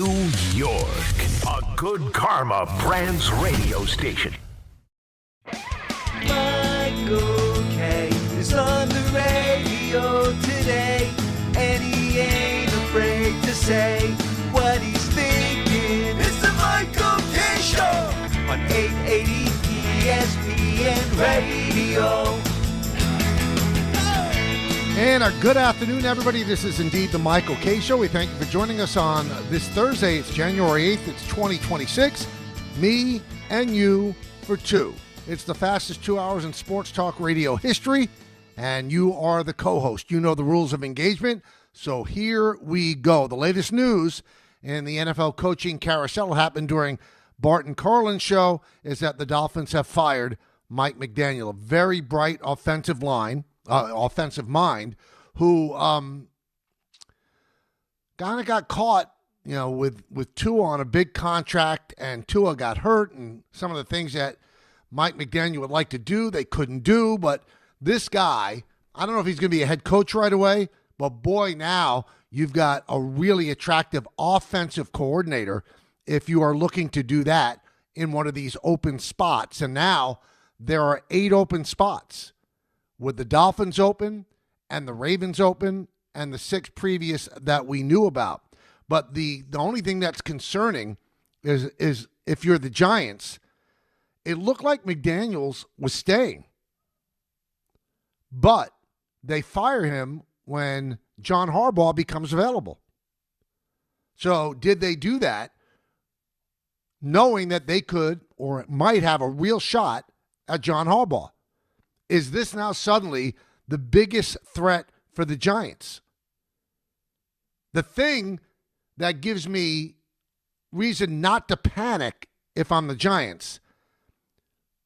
New York, a Good Karma Brands radio station. Michael K. is on the radio today, and he ain't afraid to say what he's thinking. It's the Michael K. Show on 880 ESPN Radio. And a good afternoon, everybody. This is indeed the Michael K. Show. We thank you for joining us on this Thursday. It's January 8th. It's 2026. Me and you for two. It's the fastest 2 hours in sports talk radio history, and you are the co-host. You know the rules of engagement, so here we go. The latest news in the NFL coaching carousel happened during Bart and Carlin's show is that the Dolphins have fired Mike McDaniel, a very bright offensive mind, who kind of got caught, with Tua on a big contract, and Tua got hurt, and some of the things that Mike McDaniel would like to do, they couldn't do. But this guy, I don't know if he's going to be a head coach right away, but boy, now you've got a really attractive offensive coordinator if you are looking to do that in one of these open spots. And now there are 8 open spots, with the Dolphins open and the Ravens open and the 6 previous that we knew about. But the only thing that's concerning is if you're the Giants, it looked like McDaniels was staying. But they fire him when John Harbaugh becomes available. So did they do that knowing that they could or might have a real shot at John Harbaugh? Is this now suddenly the biggest threat for the Giants? The thing that gives me reason not to panic if I'm the Giants,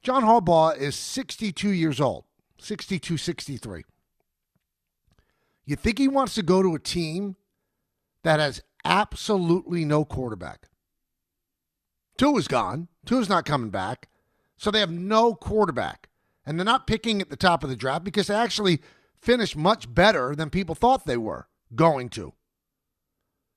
John Harbaugh is 62 years old, 62, 63. You think he wants to go to a team that has absolutely no quarterback? Tua's gone. Tua's not coming back. So they have no quarterback. And they're not picking at the top of the draft because they actually finished much better than people thought they were going to.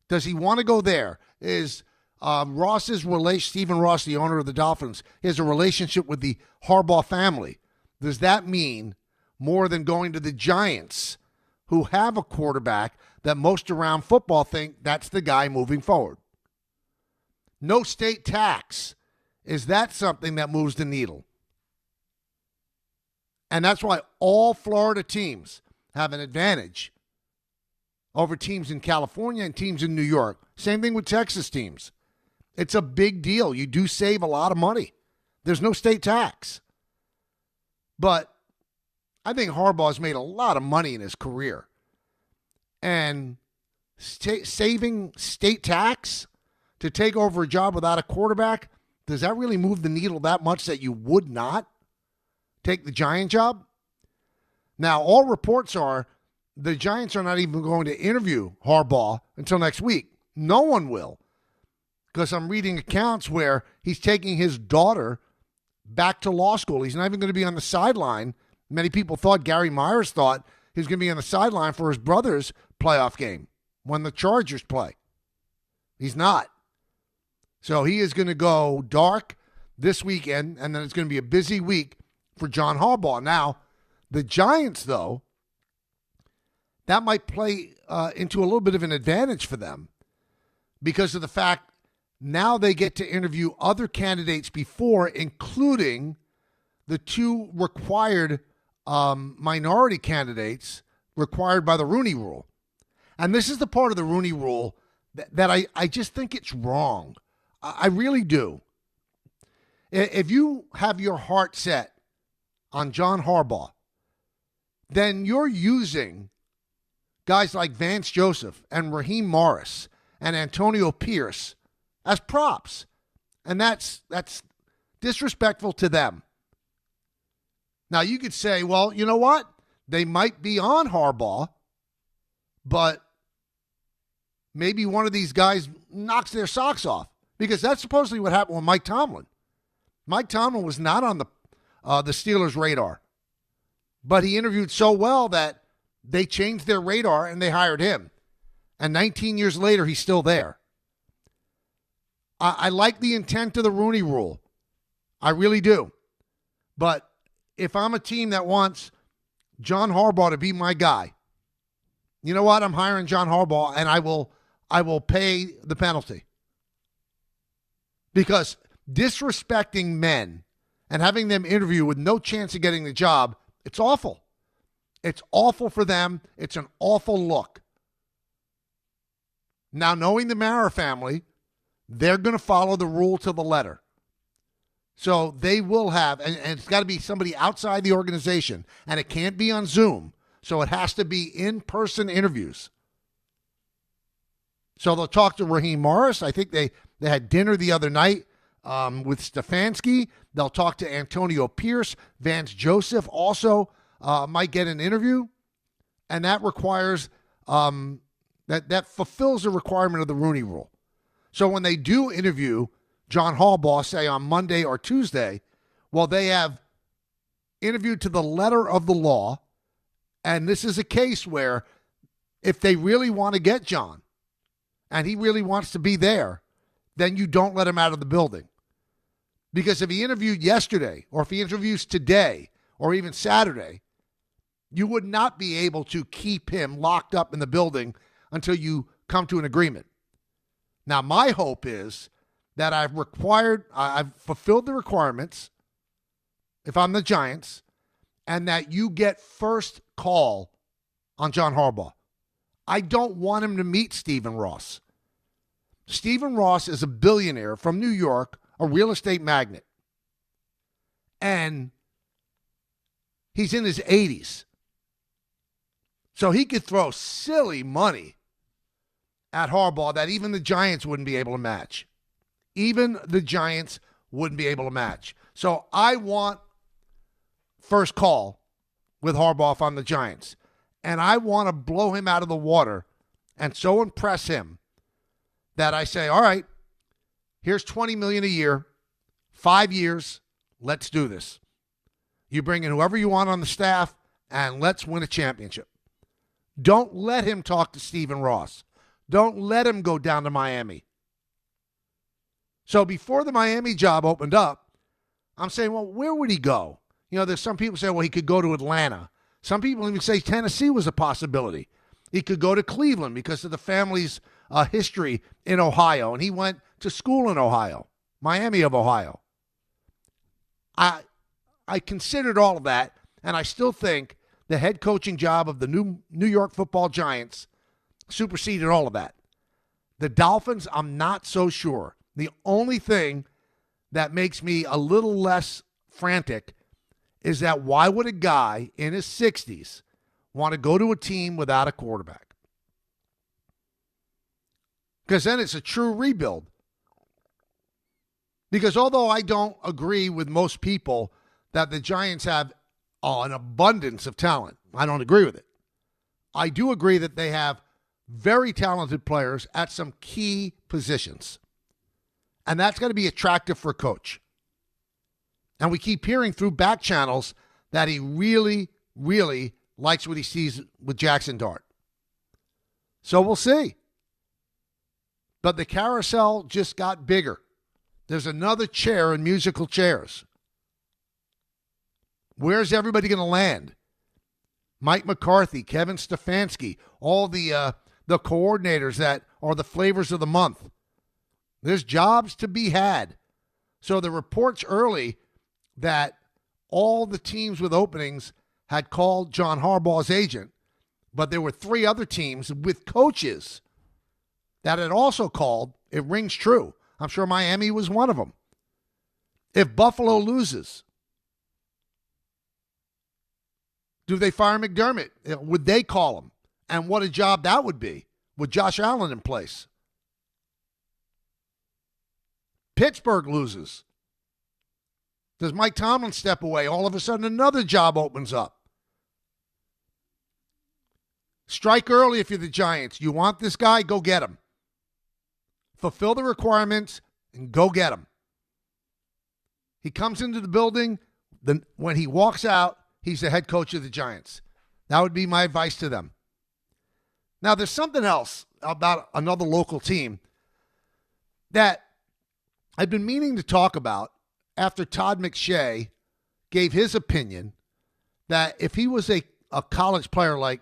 Does he want to go there? Is Ross's relation, Stephen Ross, the owner of the Dolphins, has a relationship with the Harbaugh family? Does that mean more than going to the Giants, who have a quarterback that most around football think that's the guy moving forward? No state tax. Is that something that moves the needle? And that's why all Florida teams have an advantage over teams in California and teams in New York. Same thing with Texas teams. It's a big deal. You do save a lot of money. There's no state tax. But I think Harbaugh's made a lot of money in his career. And saving state tax to take over a job without a quarterback, does that really move the needle that much that you would not take the Giant job? Now, all reports are the Giants are not even going to interview Harbaugh until next week. No one will, because I'm reading accounts where he's taking his daughter back to law school. He's not even going to be on the sideline. Many people thought, Gary Myers thought, he was going to be on the sideline for his brother's playoff game when the Chargers play. He's not. So he is going to go dark this weekend, and then it's going to be a busy week for John Harbaugh. Now, the Giants, though, that might play into a little bit of an advantage for them because of the fact now they get to interview other candidates before, including the 2 required minority candidates required by the Rooney Rule. And this is the part of the Rooney Rule that I just think it's wrong. I really do. If you have your heart set on John Harbaugh, then you're using guys like Vance Joseph and Raheem Morris and Antonio Pierce as props. And that's disrespectful to them. Now, you could say, well, you know what? They might be on Harbaugh, but maybe one of these guys knocks their socks off, because that's supposedly what happened with Mike Tomlin. Mike Tomlin was not on the Steelers' radar, but he interviewed so well that they changed their radar and they hired him. And 19 years later, he's still there. I like the intent of the Rooney Rule. I really do. But if I'm a team that wants John Harbaugh to be my guy, you know what? I'm hiring John Harbaugh, and I will pay the penalty. Because disrespecting men and having them interview with no chance of getting the job, it's awful. It's awful for them. It's an awful look. Now, knowing the Mara family, they're going to follow the rule to the letter. So they will have, and it's got to be somebody outside the organization, and it can't be on Zoom. So it has to be in-person interviews. So they'll talk to Raheem Morris. I think they had dinner the other night with Stefanski. They'll talk to Antonio Pierce. Vance Joseph also might get an interview. And that requires, that fulfills the requirement of the Rooney Rule. So when they do interview John Harbaugh, say on Monday or Tuesday, well, they have interviewed to the letter of the law. And this is a case where if they really want to get John and he really wants to be there, then you don't let him out of the building. Because if he interviewed yesterday or if he interviews today or even Saturday, you would not be able to keep him locked up in the building until you come to an agreement. Now, my hope is that I've fulfilled the requirements if I'm the Giants, and that you get first call on John Harbaugh. I don't want him to meet Stephen Ross. Stephen Ross is a billionaire from New York, a real estate magnate. And he's in his 80s. So he could throw silly money at Harbaugh that even the Giants wouldn't be able to match. Even the Giants wouldn't be able to match. So I want first call with Harbaugh if I'm the Giants. And I want to blow him out of the water and so impress him that I say, all right, here's $20 million a year, 5 years, let's do this. You bring in whoever you want on the staff, and let's win a championship. Don't let him talk to Stephen Ross. Don't let him go down to Miami. So before the Miami job opened up, I'm saying, well, where would he go? You know, there's some people say, well, he could go to Atlanta. Some people even say Tennessee was a possibility. He could go to Cleveland because of the family's history in Ohio, and he went to school in Ohio, Miami of Ohio. I considered all of that, and I still think the head coaching job of the New York Football Giants superseded all of that. The Dolphins, I'm not so sure. The only thing that makes me a little less frantic is that why would a guy in his 60s want to go to a team without a quarterback? Because then it's a true rebuild. Because although I don't agree with most people that the Giants have an abundance of talent, I don't agree with it. I do agree that they have very talented players at some key positions. And that's going to be attractive for a coach. And we keep hearing through back channels that he really, really likes what he sees with Jackson Dart. So we'll see. But the carousel just got bigger. There's another chair in musical chairs. Where's everybody going to land? Mike McCarthy, Kevin Stefanski, all the coordinators that are the flavors of the month. There's jobs to be had. So the reports early that all the teams with openings had called John Harbaugh's agent, but there were 3 other teams with coaches that had also called. It rings true. I'm sure Miami was one of them. If Buffalo loses, do they fire McDermott? Would they call him? And what a job that would be with Josh Allen in place. Pittsburgh loses. Does Mike Tomlin step away? All of a sudden, another job opens up. Strike early if you're the Giants. You want this guy? Go get him. Fulfill the requirements and go get him. He comes into the building. Then when he walks out, he's the head coach of the Giants. That would be my advice to them. Now, there's something else about another local team that I've been meaning to talk about after Todd McShay gave his opinion that if he was a college player like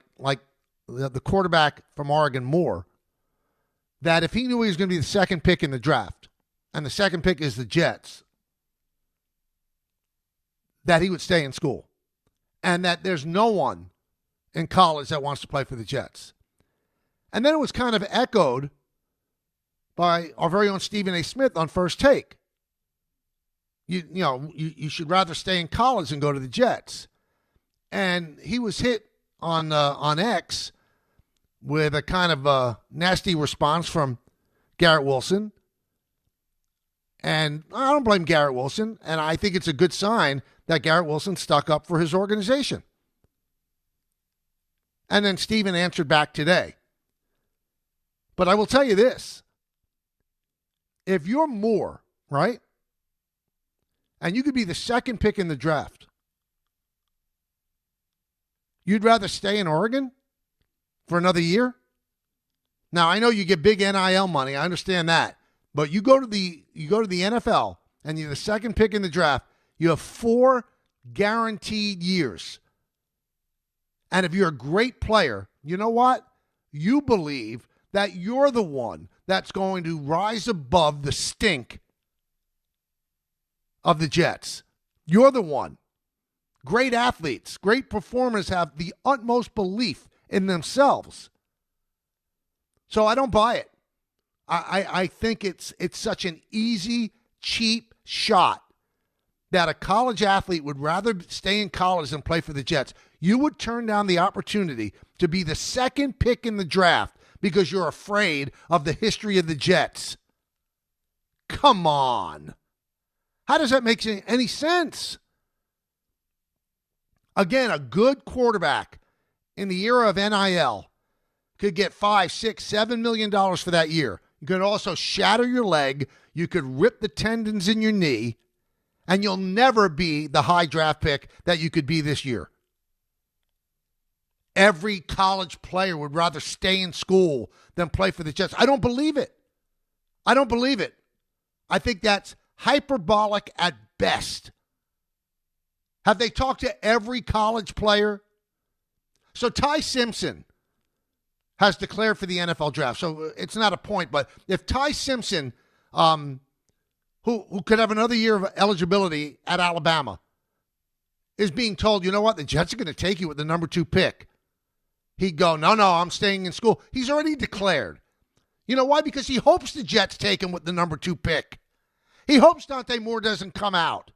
the quarterback from Oregon Moore, that if he knew he was going to be the second pick in the draft, and the second pick is the Jets, that he would stay in school. And that there's no one in college that wants to play for the Jets. And then it was kind of echoed by our very own Stephen A. Smith on First Take. You should rather stay in college than go to the Jets. And he was hit on X with a kind of a nasty response from Garrett Wilson. And I don't blame Garrett Wilson, and I think it's a good sign that Garrett Wilson stuck up for his organization. And then Stephen answered back today. But I will tell you this. If you're Moore, right, and you could be the second pick in the draft, you'd rather stay in Oregon for another year? Now, I know you get big NIL money. I understand that. But you go to the NFL and you're the second pick in the draft, you have 4 guaranteed years. And if you're a great player, you know what? You believe that you're the one that's going to rise above the stink of the Jets. You're the one. Great athletes, great performers have the utmost belief in themselves. So I don't buy it. I think it's such an easy, cheap shot that a college athlete would rather stay in college than play for the Jets. You would turn down the opportunity to be the second pick in the draft because you're afraid of the history of the Jets. Come on. How does that make any sense? Again, a good quarterback in the era of NIL could get $5, $6, $7 million for that year. You could also shatter your leg. You could rip the tendons in your knee, and you'll never be the high draft pick that you could be this year. Every college player would rather stay in school than play for the Jets. I don't believe it. I don't believe it. I think that's hyperbolic at best. Have they talked to every college player? So Ty Simpson has declared for the NFL draft. So it's not a point, but if Ty Simpson, who could have another year of eligibility at Alabama, is being told, you know what, the Jets are going to take you with the number 2 pick, he'd go, no, I'm staying in school. He's already declared. You know why? Because he hopes the Jets take him with the number 2 pick. He hopes Dante Moore doesn't come out.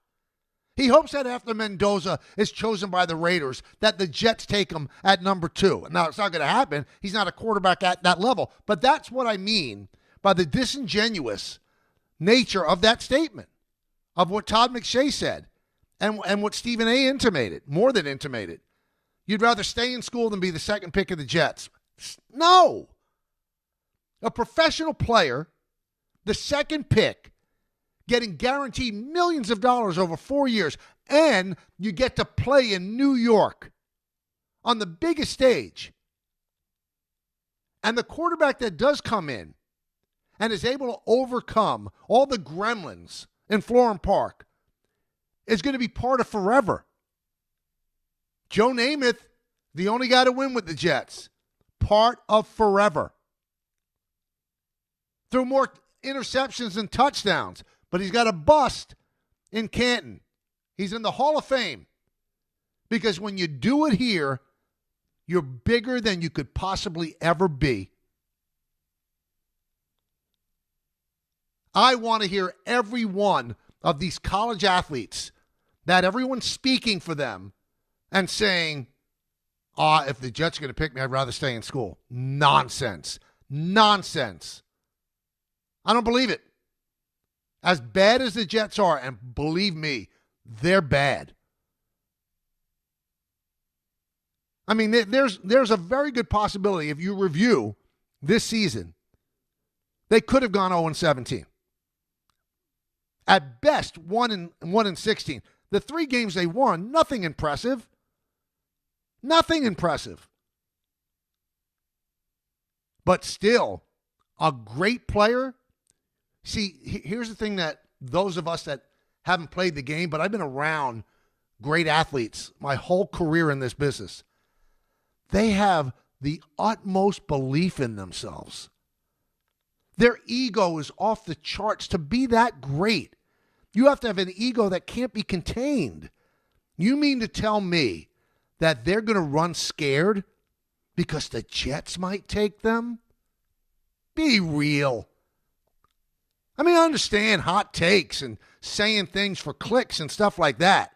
He hopes that after Mendoza is chosen by the Raiders, that the Jets take him at number 2. Now, it's not going to happen. He's not a quarterback at that level. But that's what I mean by the disingenuous nature of that statement, of what Todd McShay said, and what Stephen A. intimated, more than intimated. You'd rather stay in school than be the second pick of the Jets. No. A professional player, the second pick, getting guaranteed millions of dollars over 4 years, and you get to play in New York on the biggest stage. And the quarterback that does come in and is able to overcome all the gremlins in Florham Park is going to be part of forever. Joe Namath, the only guy to win with the Jets, part of forever. Threw more interceptions than touchdowns. But he's got a bust in Canton. He's in the Hall of Fame. Because when you do it here, you're bigger than you could possibly ever be. I want to hear every one of these college athletes, that everyone's speaking for them and saying, if the Jets are going to pick me, I'd rather stay in school. Nonsense. Nonsense. I don't believe it. As bad as the Jets are, and believe me, they're bad. I mean, there's a very good possibility, if you review this season, they could have gone 0-17. At best, 1-16. The 3 games they won, nothing impressive. Nothing impressive. But still, a great player. See, here's the thing that those of us that haven't played the game, but I've been around great athletes my whole career in this business. They have the utmost belief in themselves. Their ego is off the charts. To be that great, you have to have an ego that can't be contained. You mean to tell me that they're going to run scared because the Jets might take them? Be real. I mean, I understand hot takes and saying things for clicks and stuff like that.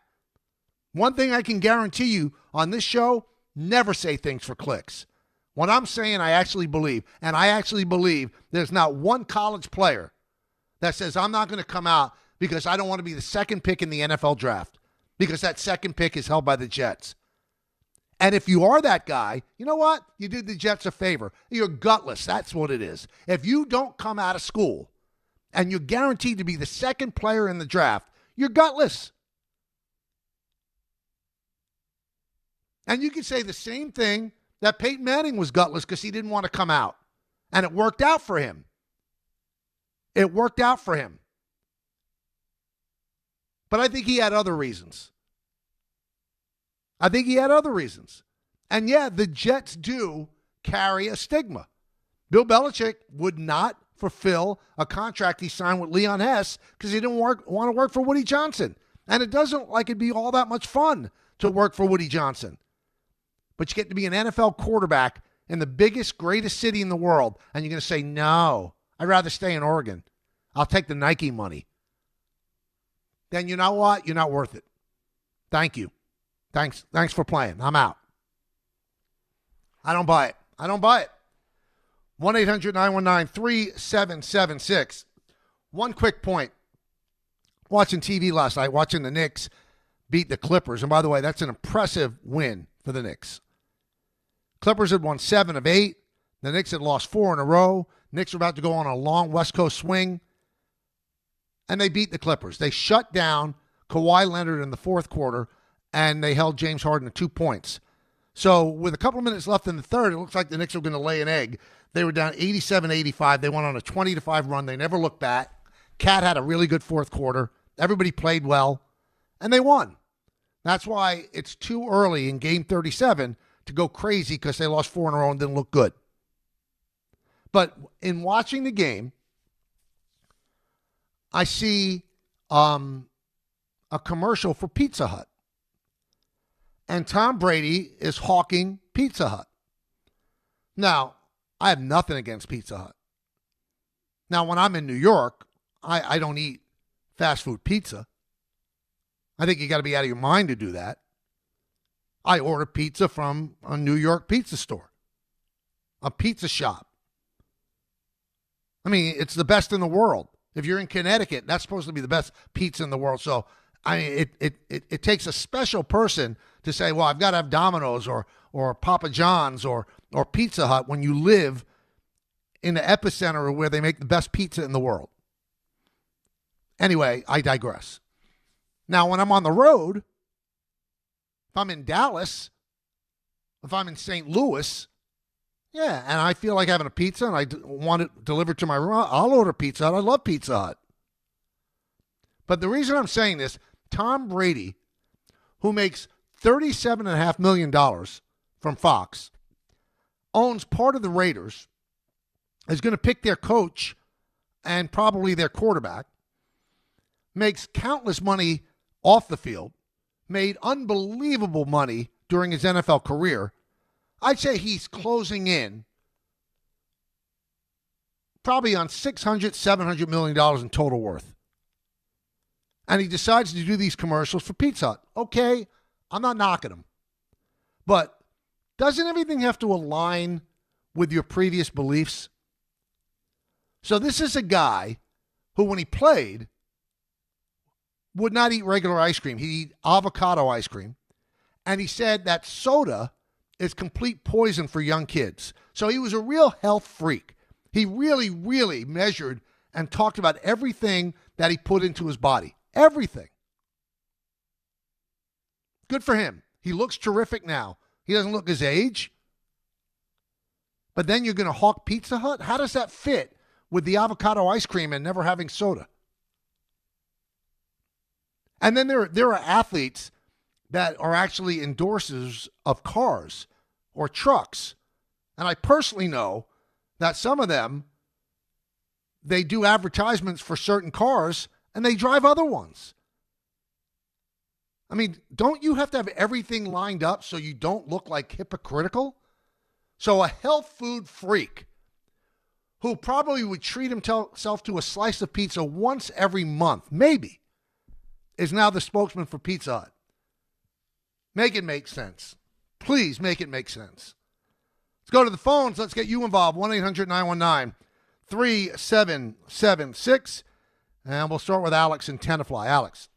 One thing I can guarantee you on this show, never say things for clicks. What I'm saying, I actually believe. And I actually believe there's not one college player that says, I'm not going to come out because I don't want to be the second pick in the NFL draft, because that second pick is held by the Jets. And if you are that guy, you know what? You did the Jets a favor. You're gutless. That's what it is. If you don't come out of school and you're guaranteed to be the second player in the draft, you're gutless. And you can say the same thing that Peyton Manning was gutless because he didn't want to come out. And it worked out for him. It worked out for him. But I think he had other reasons. And yeah, the Jets do carry a stigma. Bill Belichick would not fulfill a contract he signed with Leon Hess because he didn't want to work for Woody Johnson. And it doesn't look like it'd be all that much fun to work for Woody Johnson. But you get to be an NFL quarterback in the biggest, greatest city in the world, and you're going to say, no, I'd rather stay in Oregon. I'll take the Nike money. Then you know what? You're not worth it. Thank you. Thanks for playing. I'm out. I don't buy it. 1-800-919-3776. One quick point. Watching TV last night, watching the Knicks beat the Clippers. And by the way, that's an impressive win for the Knicks. Clippers had won 7 of 8. The Knicks had lost 4 in a row. Knicks were about to go on a long West Coast swing. And they beat the Clippers. They shut down Kawhi Leonard in the fourth quarter, and they held James Harden to 2 points. So with a couple of minutes left in the third, it looks like the Knicks were going to lay an egg. They were down 87-85. They went on a 20-5 run. They never looked back. Cat had a really good fourth quarter. Everybody played well, and they won. That's why it's too early in Game 37 to go crazy because they lost 4 in a row and didn't look good. But in watching the game, I see a commercial for Pizza Hut. And Tom Brady is hawking Pizza Hut. Now, I have nothing against Pizza Hut. Now, when I'm in New York, I don't eat fast food pizza. I think you got to be out of your mind to do that. I order pizza from a New York pizza store, a pizza shop. I mean, it's the best in the world. If you're in Connecticut, that's supposed to be the best pizza in the world. So, I mean, it takes a special person to say, well, I've got to have Domino's or Papa John's or Pizza Hut when you live in the epicenter where they make the best pizza in the world. Anyway, I digress. Now, when I'm on the road, if I'm in Dallas, if I'm in St. Louis, yeah, and I feel like having a pizza and I want it delivered to my room, I'll order Pizza Hut. I love Pizza Hut. But the reason I'm saying this, Tom Brady, who makes $37.5 million from Fox, owns part of the Raiders, is going to pick their coach and probably their quarterback, makes countless money off the field, made unbelievable money during his NFL career. I'd say he's closing in probably on $600, $700 million in total worth. And he decides to do these commercials for Pizza Hut. Okay, I'm not knocking him. But doesn't everything have to align with your previous beliefs? So this is a guy who, when he played, would not eat regular ice cream. He'd eat avocado ice cream. And he said that soda is complete poison for young kids. So he was a real health freak. He really, really measured and talked about everything that he put into his body. Everything. Good for him. He looks terrific now. He doesn't look his age. But then you're going to hawk Pizza Hut? How does that fit with the avocado ice cream and never having soda? And then there are athletes that are actually endorsers of cars or trucks. And I personally know that some of them, they do advertisements for certain cars and they drive other ones. I mean, don't you have to have everything lined up so you don't look like hypocritical? So a health food freak who probably would treat himself to a slice of pizza once every month, maybe, is now the spokesman for Pizza Hut. Make it make sense. Please make it make sense. Let's go to the phones. Let's get you involved. 1-800-919-3776. And we'll start with Alex in Tenafly. Alex.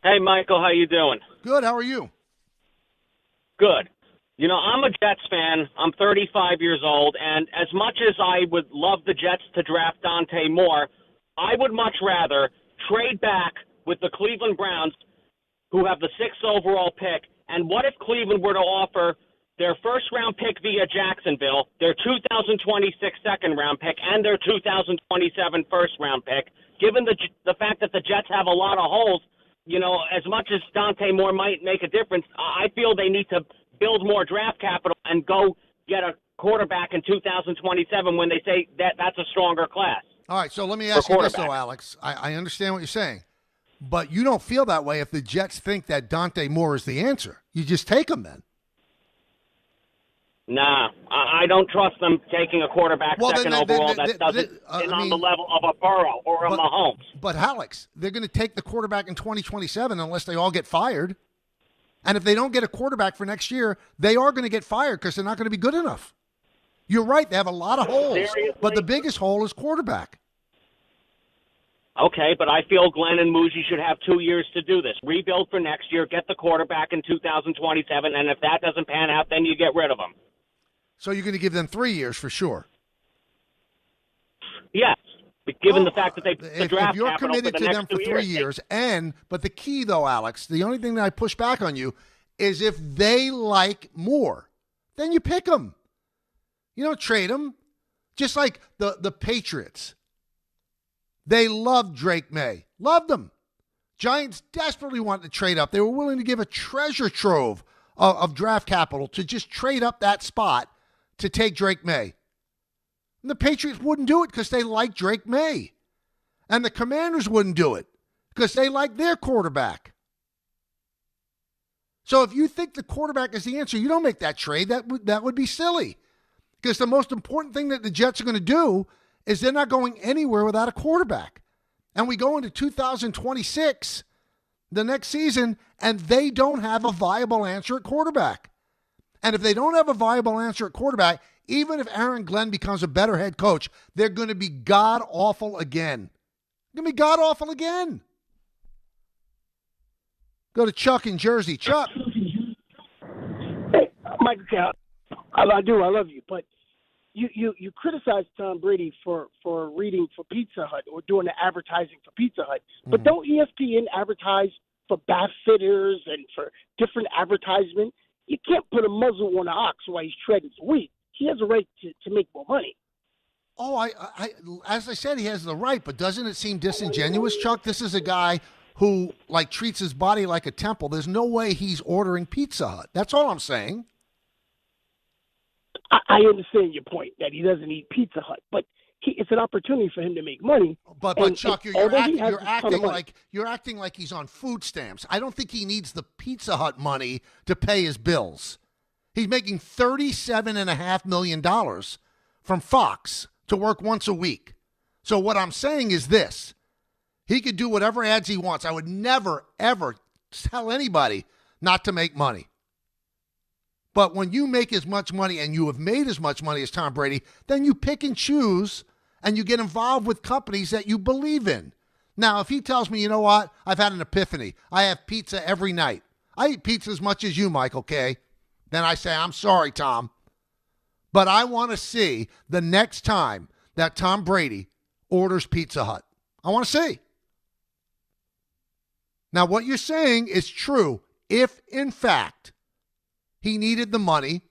Hey, Michael, how you doing? Good. How are you? Good. You know, I'm a Jets fan. I'm 35 years old, and as much as I would love the Jets to draft Dante Moore, I would much rather trade back with the Cleveland Browns, who have the 6th overall pick. And what if Cleveland were to offer their first-round pick via Jacksonville, their 2026 second-round pick, and their 2027 first-round pick? Given the fact that the Jets have a lot of holes, you know, as much as Dante Moore might make a difference, I feel they need to build more draft capital and go get a quarterback in 2027 when they say that's a stronger class. All right, so let me ask you this, though, Alex. I understand what you're saying, but you don't feel that way if the Jets think that Dante Moore is the answer. You just take him then. Nah, I don't trust them taking a quarterback second overall that doesn't on the level of a Burrow or a Mahomes. But, Alex, they're going to take the quarterback in 2027 unless they all get fired. And if they don't get a quarterback for next year, they are going to get fired because they're not going to be good enough. You're right. They have a lot of holes. Seriously? But the biggest hole is quarterback. Okay, but I feel Glenn and Muji should have 2 years to do this. Rebuild for next year, get the quarterback in 2027, and if that doesn't pan out, then you get rid of him. So you're going to give them 3 years for sure. Yes, given the fact that they the draft if you're capital committed for the to next them for 3 years, but the key though, Alex, the only thing that I push back on you is if they like Moore, then you pick them. You don't trade them. Just like the Patriots. They loved Drake May. Loved him. Giants desperately wanted to trade up. They were willing to give a treasure trove of draft capital to just trade up that spot to take Drake May. And the Patriots wouldn't do it because they like Drake May. And the Commanders wouldn't do it because they like their quarterback. So if you think the quarterback is the answer, you don't make that trade. That would be silly. Because the most important thing that the Jets are going to do is they're not going anywhere without a quarterback. And we go into 2026, the next season, and they don't have a viable answer at quarterback. And if they don't have a viable answer at quarterback, even if Aaron Glenn becomes a better head coach, they're going to be god-awful again. They're going to be god-awful again. Go to Chuck in Jersey. Chuck. Hey, Michael, I love you, but you criticize Tom Brady for reading for Pizza Hut or doing the advertising for Pizza Hut, but don't ESPN advertise for bath fitters and for different advertisement? You can't put a muzzle on an ox while he's treading wheat. He has a right to make more money. Oh, I as I said, he has the right, but doesn't it seem disingenuous, Chuck? This is a guy who treats his body like a temple. There's no way he's ordering Pizza Hut. That's all I'm saying. I understand your point that he doesn't eat Pizza Hut, but it's an opportunity for him to make money. But Chuck, you're acting like he's on food stamps. I don't think he needs the Pizza Hut money to pay his bills. He's making $37.5 million from Fox to work once a week. So what I'm saying is this. He could do whatever ads he wants. I would never, ever tell anybody not to make money. But when you make as much money and you have made as much money as Tom Brady, then you pick and choose and you get involved with companies that you believe in. Now, if he tells me, you know what, I've had an epiphany. I have pizza every night. I eat pizza as much as you, Michael K. Then I say, I'm sorry, Tom. But I want to see the next time that Tom Brady orders Pizza Hut. I want to see. Now, what you're saying is true. If, in fact, he needed the money,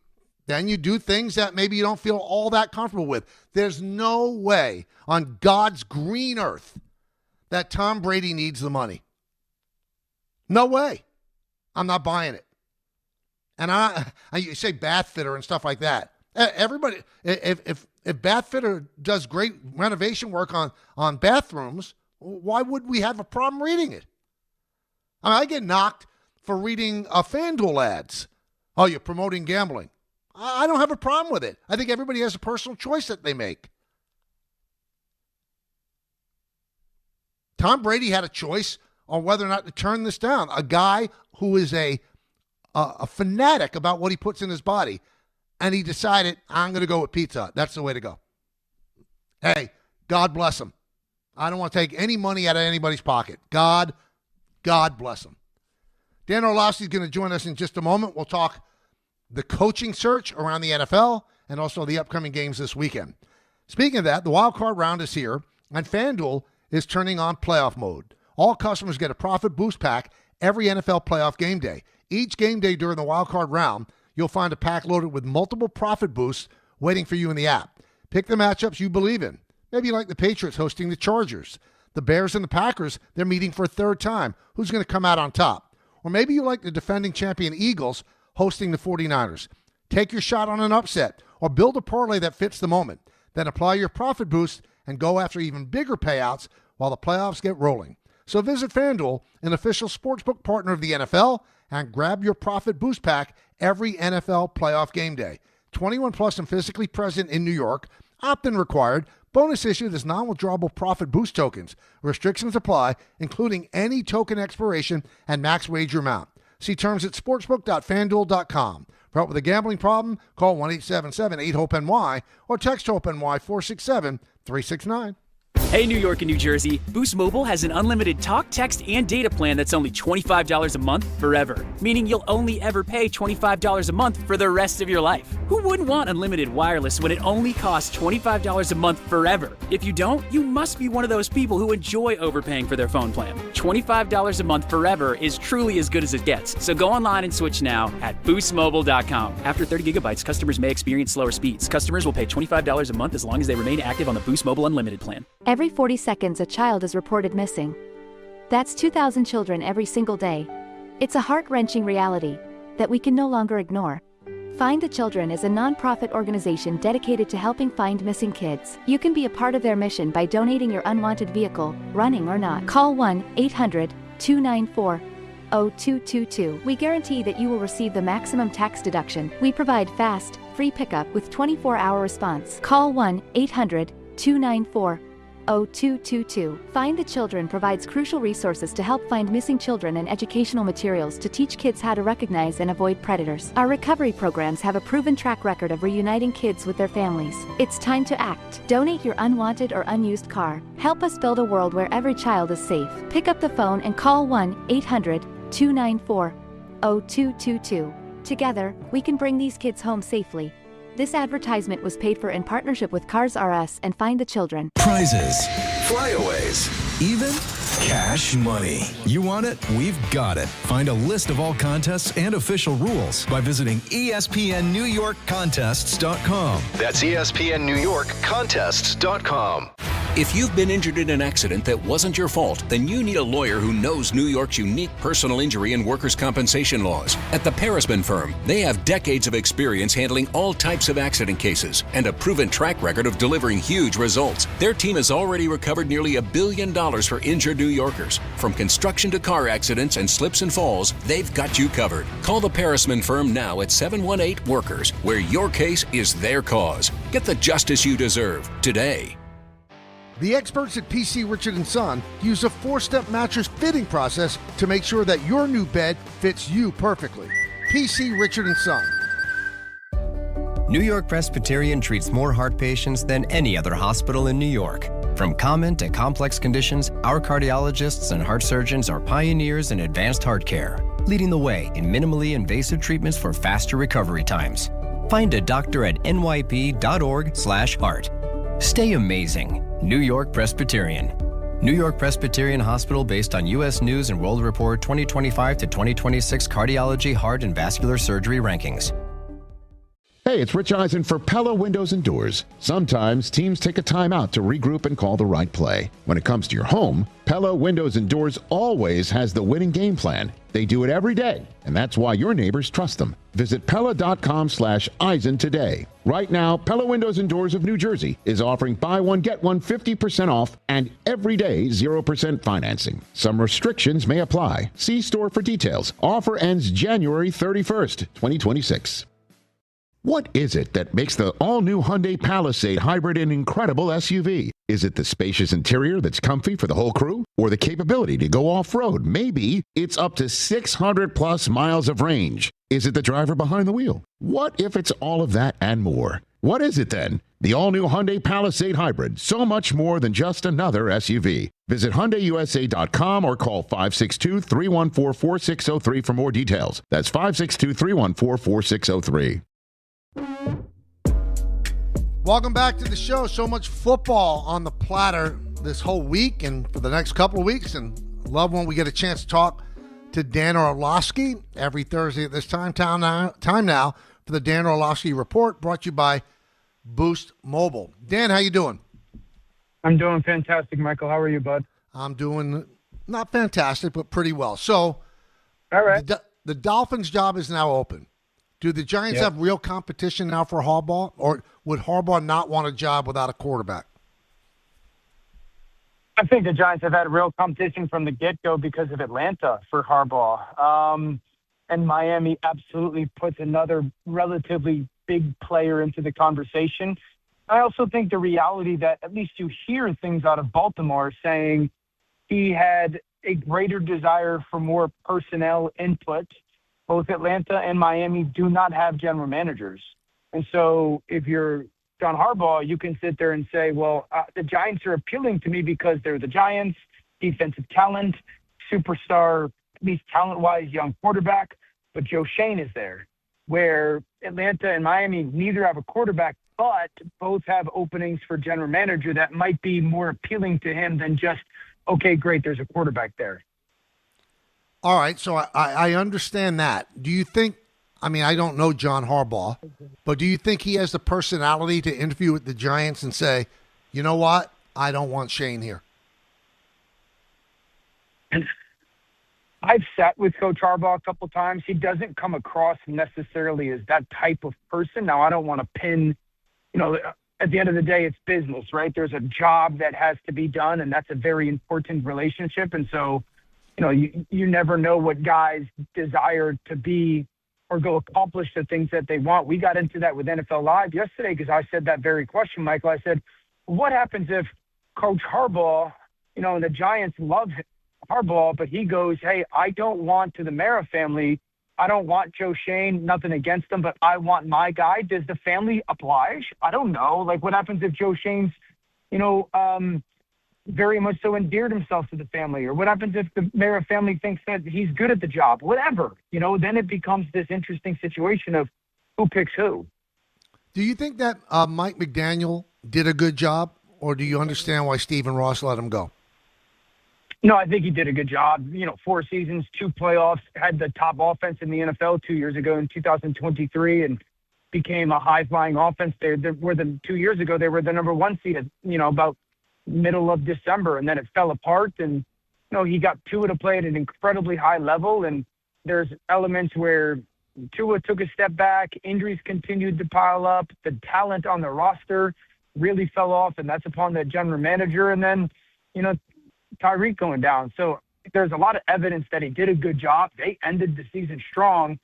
then you do things that maybe you don't feel all that comfortable with. There's no way on God's green earth that Tom Brady needs the money. No way. I'm not buying it. And you say bath fitter and stuff like that. Everybody, if bath fitter does great renovation work on bathrooms, why would we have a problem reading it? I mean, I get knocked for reading FanDuel ads. Oh, you're promoting gambling. I don't have a problem with it. I think everybody has a personal choice that they make. Tom Brady had a choice on whether or not to turn this down. A guy who is a fanatic about what he puts in his body, and he decided, I'm going to go with Pizza Hut. That's the way to go. Hey, God bless him. I don't want to take any money out of anybody's pocket. God bless him. Dan Orlovsky is going to join us in just a moment. We'll talk the coaching search around the NFL and also the upcoming games this weekend. Speaking of that, the wild card round is here, and FanDuel is turning on playoff mode. All customers get a profit boost pack every NFL playoff game day. Each game day during the wild card round, you'll find a pack loaded with multiple profit boosts waiting for you in the app. Pick the matchups you believe in. Maybe you like the Patriots hosting the Chargers. The Bears and the Packers, they're meeting for a third time. Who's going to come out on top? Or maybe you like the defending champion Eagles hosting the 49ers. Take your shot on an upset or build a parlay that fits the moment. Then apply your profit boost and go after even bigger payouts while the playoffs get rolling. So visit FanDuel, an official sportsbook partner of the NFL, and grab your profit boost pack every NFL playoff game day. 21 plus and physically present in New York. Opt-in required. Bonus issued as non-withdrawable profit boost tokens. Restrictions apply, including any token expiration and max wager amount. See terms at sportsbook.fanduel.com. For help with a gambling problem, call 1-877-8-HOPE-NY or text HOPE-NY 467-369. Hey, New York and New Jersey, Boost Mobile has an unlimited talk, text, and data plan that's only $25 a month forever, meaning you'll only ever pay $25 a month for the rest of your life. Who wouldn't want unlimited wireless when it only costs $25 a month forever? If you don't, you must be one of those people who enjoy overpaying for their phone plan. $25 a month forever is truly as good as it gets, so go online and switch now at boostmobile.com. After 30 gigabytes, customers may experience slower speeds. Customers will pay $25 a month as long as they remain active on the Boost Mobile Unlimited plan. Every 40 seconds, a child is reported missing. That's 2,000 children every single day. It's a heart-wrenching reality that we can no longer ignore. Find the Children is a non-profit organization dedicated to helping find missing kids. You can be a part of their mission by donating your unwanted vehicle, running or not. Call 1-800-294-0222. We guarantee that you will receive the maximum tax deduction. We provide fast, free pickup with 24-hour response. Call 1-800-294-0222. Find the Children provides crucial resources to help find missing children and educational materials to teach kids how to recognize and avoid predators. Our recovery programs have a proven track record of reuniting kids with their families. It's time to act. Donate your unwanted or unused car. Help us build a world where every child is safe. Pick up the phone and call 1-800-294-0222. Together, we can bring these kids home safely. This advertisement was paid for in partnership with Cars R Us and Find the Children. Prizes, flyaways, even cash money. You want it? We've got it. Find a list of all contests and official rules by visiting ESPNNewYorkContests.com. That's ESPNNewYorkContests.com. If you've been injured in an accident that wasn't your fault, then you need a lawyer who knows New York's unique personal injury and workers' compensation laws. At the Parisman Firm, they have decades of experience handling all types of accident cases and a proven track record of delivering huge results. Their team has already recovered nearly $1 billion for injured New Yorkers. From construction to car accidents and slips and falls, they've got you covered. Call the Parisman Firm now at 718-WORKERS, where your case is their cause. Get the justice you deserve today. The experts at PC Richard & Son use a 4-step mattress fitting process to make sure that your new bed fits you perfectly. PC Richard & Son. New York Presbyterian treats more heart patients than any other hospital in New York. From common to complex conditions, our cardiologists and heart surgeons are pioneers in advanced heart care, leading the way in minimally invasive treatments for faster recovery times. Find a doctor at nyp.org/heart. Stay amazing. New York Presbyterian. New York Presbyterian Hospital based on U.S. News and World Report 2025 to 2026 Cardiology, Heart, and Vascular Surgery rankings. Hey, it's Rich Eisen for Pella Windows and Doors. Sometimes teams take a time out to regroup and call the right play. When it comes to your home, Pella Windows and Doors always has the winning game plan. They do it every day, and that's why your neighbors trust them. Visit Pella.com/Eisen today. Right now, Pella Windows and Doors of New Jersey is offering buy one, get one 50% off and every day 0% financing. Some restrictions may apply. See store for details. Offer ends January 31st, 2026. What is it that makes the all-new Hyundai Palisade hybrid an incredible SUV? Is it the spacious interior that's comfy for the whole crew? Or the capability to go off-road? Maybe it's up to 600-plus miles of range. Is it the driver behind the wheel? What if it's all of that and more? What is it then? The all-new Hyundai Palisade Hybrid. So much more than just another SUV. Visit HyundaiUSA.com or call 562-314-4603 for more details. That's 562-314-4603. Welcome back to the show. So much football on the platter this whole week and for the next couple of weeks. And love when we get a chance to talk to Dan Orlovsky every Thursday at this time now for the Dan Orlovsky Report, brought to you by Boost Mobile. Dan, how you doing? I'm doing fantastic, Michael. How are you, bud? I'm doing not fantastic, but pretty well. So, all right. The Dolphins' job is now open. Do the Giants have real competition now for Harbaugh, or would Harbaugh not want a job without a quarterback? I think the Giants have had real competition from the get-go because of Atlanta for Harbaugh. And Miami absolutely puts another relatively big player into the conversation. I also think the reality that at least you hear things out of Baltimore saying he had a greater desire for more personnel input. Both Atlanta and Miami do not have general managers. And so if you're John Harbaugh, you can sit there and say, well, the Giants are appealing to me because they're the Giants, defensive talent, superstar, at least talent-wise, young quarterback, but Joe Schoen is there. Where Atlanta and Miami neither have a quarterback, but both have openings for general manager that might be more appealing to him than just, okay, great, there's a quarterback there. All right, so I understand that. Do you think, I mean, I don't know John Harbaugh, but do you think he has the personality to interview with the Giants and say, you know what, I don't want Shane here? I've sat with Coach Harbaugh a couple times. He doesn't come across necessarily as that type of person. Now, I don't want to pin, at the end of the day, it's business, right? There's a job that has to be done, and that's a very important relationship. And so, you never know what guys desire to be or go accomplish the things that they want. We got into that with NFL Live yesterday because I said that very question, Michael. I said, what happens if Coach Harbaugh, and the Giants love Harbaugh, but he goes, hey, I don't want to the Mara family. I don't want Joe Schoen, nothing against them, but I want my guy. Does the family oblige? I don't know. Like, what happens if Joe Schoen's, very much so endeared himself to the family? Or what happens if the Mara family thinks that he's good at the job? Whatever. Then it becomes this interesting situation of who picks who. Do you think that Mike McDaniel did a good job, or do you understand why Stephen Ross let him go? No, I think he did a good job. 4 seasons, 2 playoffs, had the top offense in the NFL 2 years ago in 2023 and became a high-flying offense. They were 2 years ago, they were the number 1 seed at, about middle of December, and then it fell apart. And, he got Tua to play at an incredibly high level, and there's elements where Tua took a step back, injuries continued to pile up, the talent on the roster really fell off, and that's upon the general manager. And then, Tyreek going down. So there's a lot of evidence that he did a good job. They ended the season strong.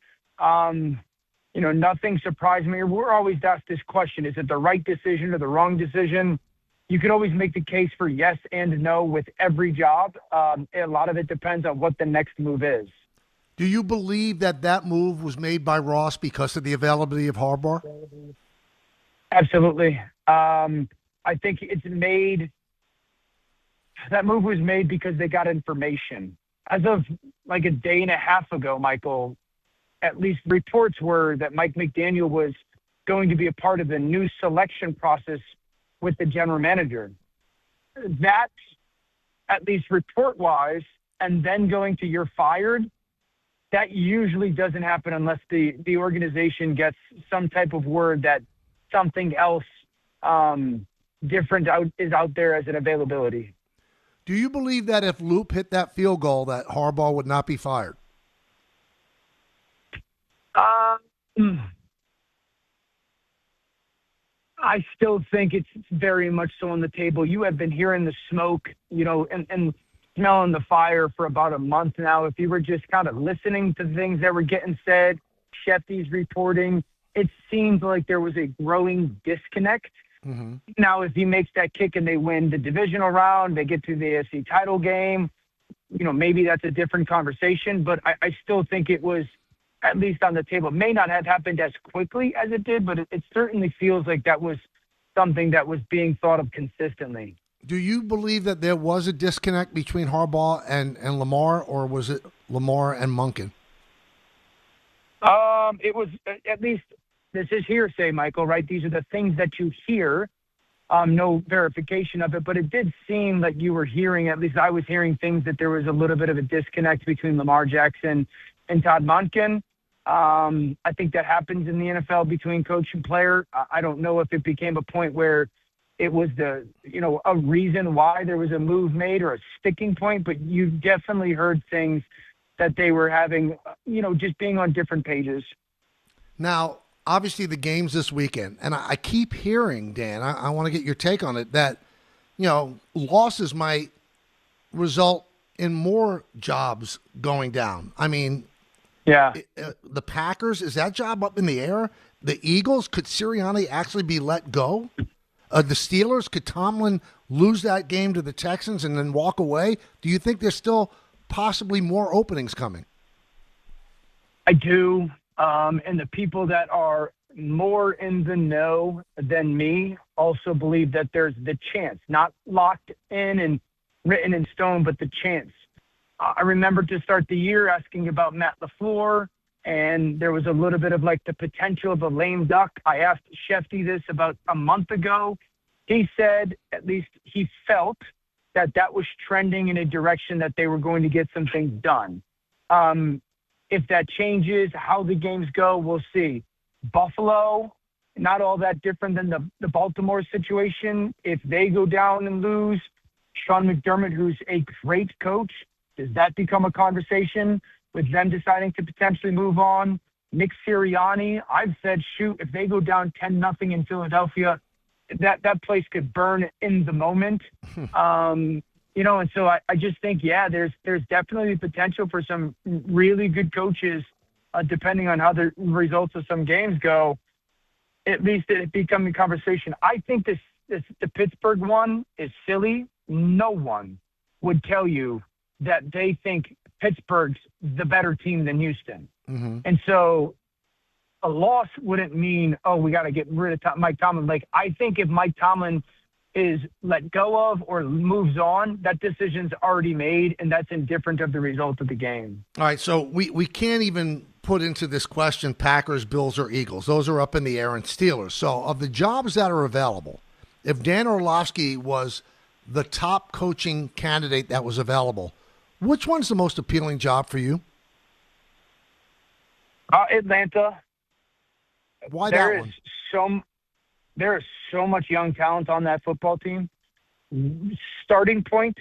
Nothing surprised me. We're always asked this question, is it the right decision or the wrong decision? You can always make the case for yes and no with every job. A lot of it depends on what the next move is. Do you believe that move was made by Ross because of the availability of Harbaugh? Absolutely. I think that move was made because they got information. As of like a day and a half ago, Michael, at least reports were that Mike McDaniel was going to be a part of the new selection process with the general manager. That, at least report-wise, and then going to you're fired, that usually doesn't happen unless the organization gets some type of word that something else different is out there as an availability. Do you believe that if Loop hit that field goal that Harbaugh would not be fired? I still think it's very much so on the table. You have been hearing the smoke, and smelling the fire for about a month now. If you were just kind of listening to things that were getting said, Shefty's reporting, it seemed like there was a growing disconnect. Mm-hmm. Now, if he makes that kick and they win the divisional round, they get to the AFC title game, maybe that's a different conversation. But I still think it was at least on the table. It may not have happened as quickly as it did, but it certainly feels like that was something that was being thought of consistently. Do you believe that there was a disconnect between Harbaugh and Lamar, or was it Lamar and Monken? It was, at least, this is hearsay, Michael, right? These are the things that you hear. No verification of it, but it did seem like you were hearing, at least I was hearing things that there was a little bit of a disconnect between Lamar Jackson and Todd Monken. I think that happens in the NFL between coach and player. I don't know if it became a point where it was a reason why there was a move made or a sticking point, but you definitely heard things that they were having, just being on different pages. Now, obviously the game's this weekend, and I keep hearing, Dan, I want to get your take on it, that, losses might result in more jobs going down. I mean, yeah, the Packers, is that job up in the air? The Eagles, could Sirianni actually be let go? The Steelers, could Tomlin lose that game to the Texans and then walk away? Do you think there's still possibly more openings coming? I do. And the people that are more in the know than me also believe that there's the chance, not locked in and written in stone, but the chance. I remember to start the year asking about Matt LaFleur, and there was a little bit of like the potential of a lame duck. I asked Shefty this about a month ago. He said, at least he felt that was trending in a direction that they were going to get some things done. If that changes, how the games go, we'll see. Buffalo, not all that different than the Baltimore situation. If they go down and lose, Sean McDermott, who's a great coach, does that become a conversation with them deciding to potentially move on? Nick Sirianni, I've said, shoot, if they go down 10-0 in Philadelphia, that place could burn in the moment. And so I just think, there's definitely potential for some really good coaches, depending on how the results of some games go, at least it becoming a conversation. I think the Pittsburgh one is silly. No one would tell you that they think Pittsburgh's the better team than Houston. Mm-hmm. And so a loss wouldn't mean, we got to get rid of Mike Tomlin. Like, I think if Mike Tomlin is let go of or moves on, that decision's already made, and that's indifferent of the result of the game. All right, so we can't even put into this question Packers, Bills, or Eagles. Those are up in the air, and Steelers. So of the jobs that are available, if Dan Orlovsky was the top coaching candidate that was available, which one's the most appealing job for you? Atlanta. Why that one? There is so much young talent on that football team. Starting point,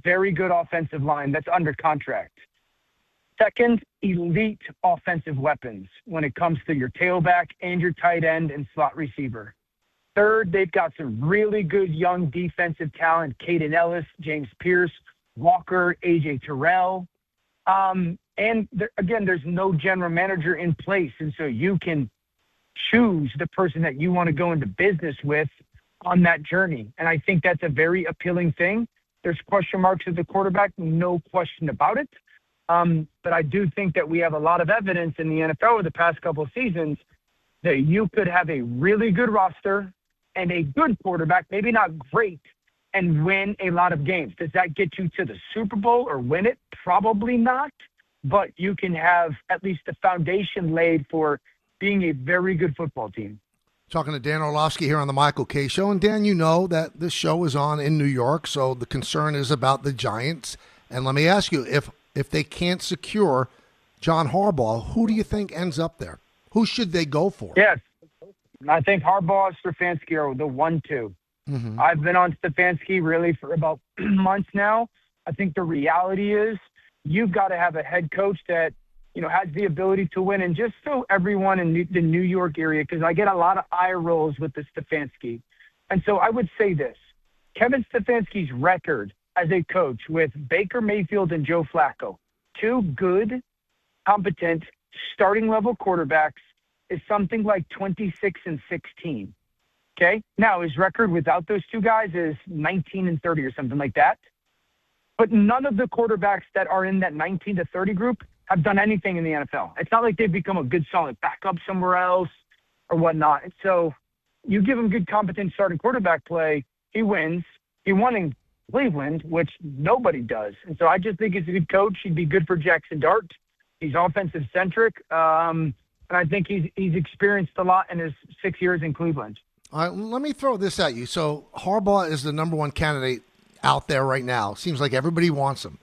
very good offensive line that's under contract. Second, elite offensive weapons when it comes to your tailback and your tight end and slot receiver. Third, they've got some really good young defensive talent, Caden Ellis, James Pierce, Walker, A.J. Terrell. There's no general manager in place, and so you can choose the person that you want to go into business with on that journey. And I think that's a very appealing thing. There's question marks at the quarterback, no question about it. But I do think that we have a lot of evidence in the NFL over the past couple of seasons that you could have a really good roster and a good quarterback, maybe not great, and win a lot of games. Does that get you to the Super Bowl or win it? Probably not. But you can have at least the foundation laid for being a very good football team. Talking to Dan Orlovsky here on the Michael K. Show. And Dan, you know that this show is on in New York, so the concern is about the Giants. And let me ask you, if they can't secure John Harbaugh, who do you think ends up there? Who should they go for? Yes. I think Harbaugh and Stefanski are the 1-2. Mm-hmm. I've been on Stefanski really for about months now. I think the reality is you've got to have a head coach that, has the ability to win. And just so everyone in the New York area, because I get a lot of eye rolls with the Stefanski. And so I would say this, Kevin Stefanski's record as a coach with Baker Mayfield and Joe Flacco, 2 good, competent, starting-level quarterbacks, is something like 26-16. Okay? Now, his record without those 2 guys is 19-30 or something like that. But none of the quarterbacks that are in that 19-30 group have done anything in the NFL. It's not like they've become a good, solid backup somewhere else or whatnot. And so you give him good, competent starting quarterback play, he wins. He won in Cleveland, which nobody does. And so I just think he's a good coach. He'd be good for Jackson Dart. He's offensive-centric. And I think he's experienced a lot in his 6 years in Cleveland. All right, let me throw this at you. So Harbaugh is the number 1 candidate out there right now. Seems like everybody wants him.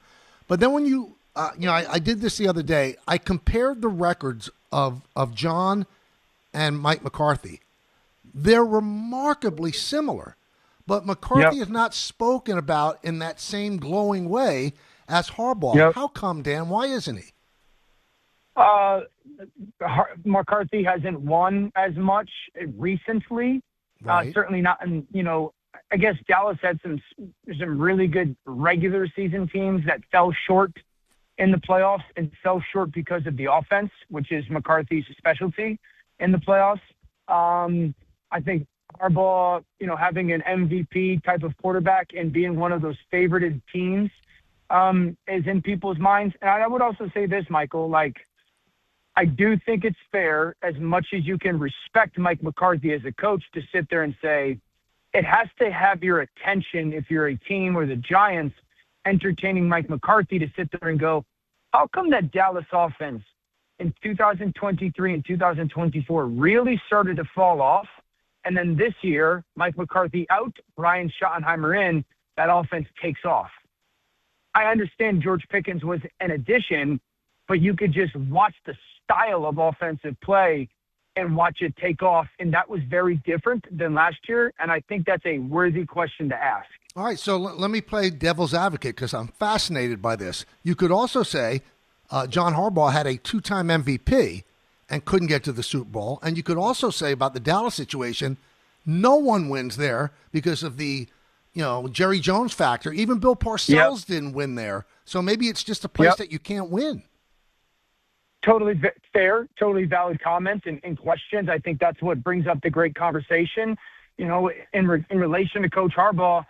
But then when you I did this the other day. I compared the records of John and Mike McCarthy. They're remarkably similar. But McCarthy is not spoken about in that same glowing way as Harbaugh. Yep. How come, Dan? Why isn't he? McCarthy hasn't won as much recently. Right. Certainly not. And I guess Dallas had some really good regular season teams that fell short in the playoffs and fell short because of the offense, which is McCarthy's specialty in the playoffs. I think Harbaugh, having an MVP type of quarterback and being one of those favorited teams is in people's minds. And I would also say this, Michael, I do think it's fair, as much as you can respect Mike McCarthy as a coach, to sit there and say, it has to have your attention if you're a team or the Giants entertaining Mike McCarthy to sit there and go, how come that Dallas offense in 2023 and 2024 really started to fall off? And then this year, Mike McCarthy out, Ryan Schottenheimer in, that offense takes off. I understand George Pickens was an addition, but you could just watch the style of offensive play and watch it take off. And that was very different than last year. And I think that's a worthy question to ask. All right, so let me play devil's advocate because I'm fascinated by this. You could also say John Harbaugh had a 2-time MVP and couldn't get to the Super Bowl. And you could also say about the Dallas situation, no one wins there because of the, Jerry Jones factor. Even Bill Parcells didn't win there. So maybe it's just a place that you can't win. Totally fair, totally valid comments and questions. I think that's what brings up the great conversation. In relation to Coach Harbaugh,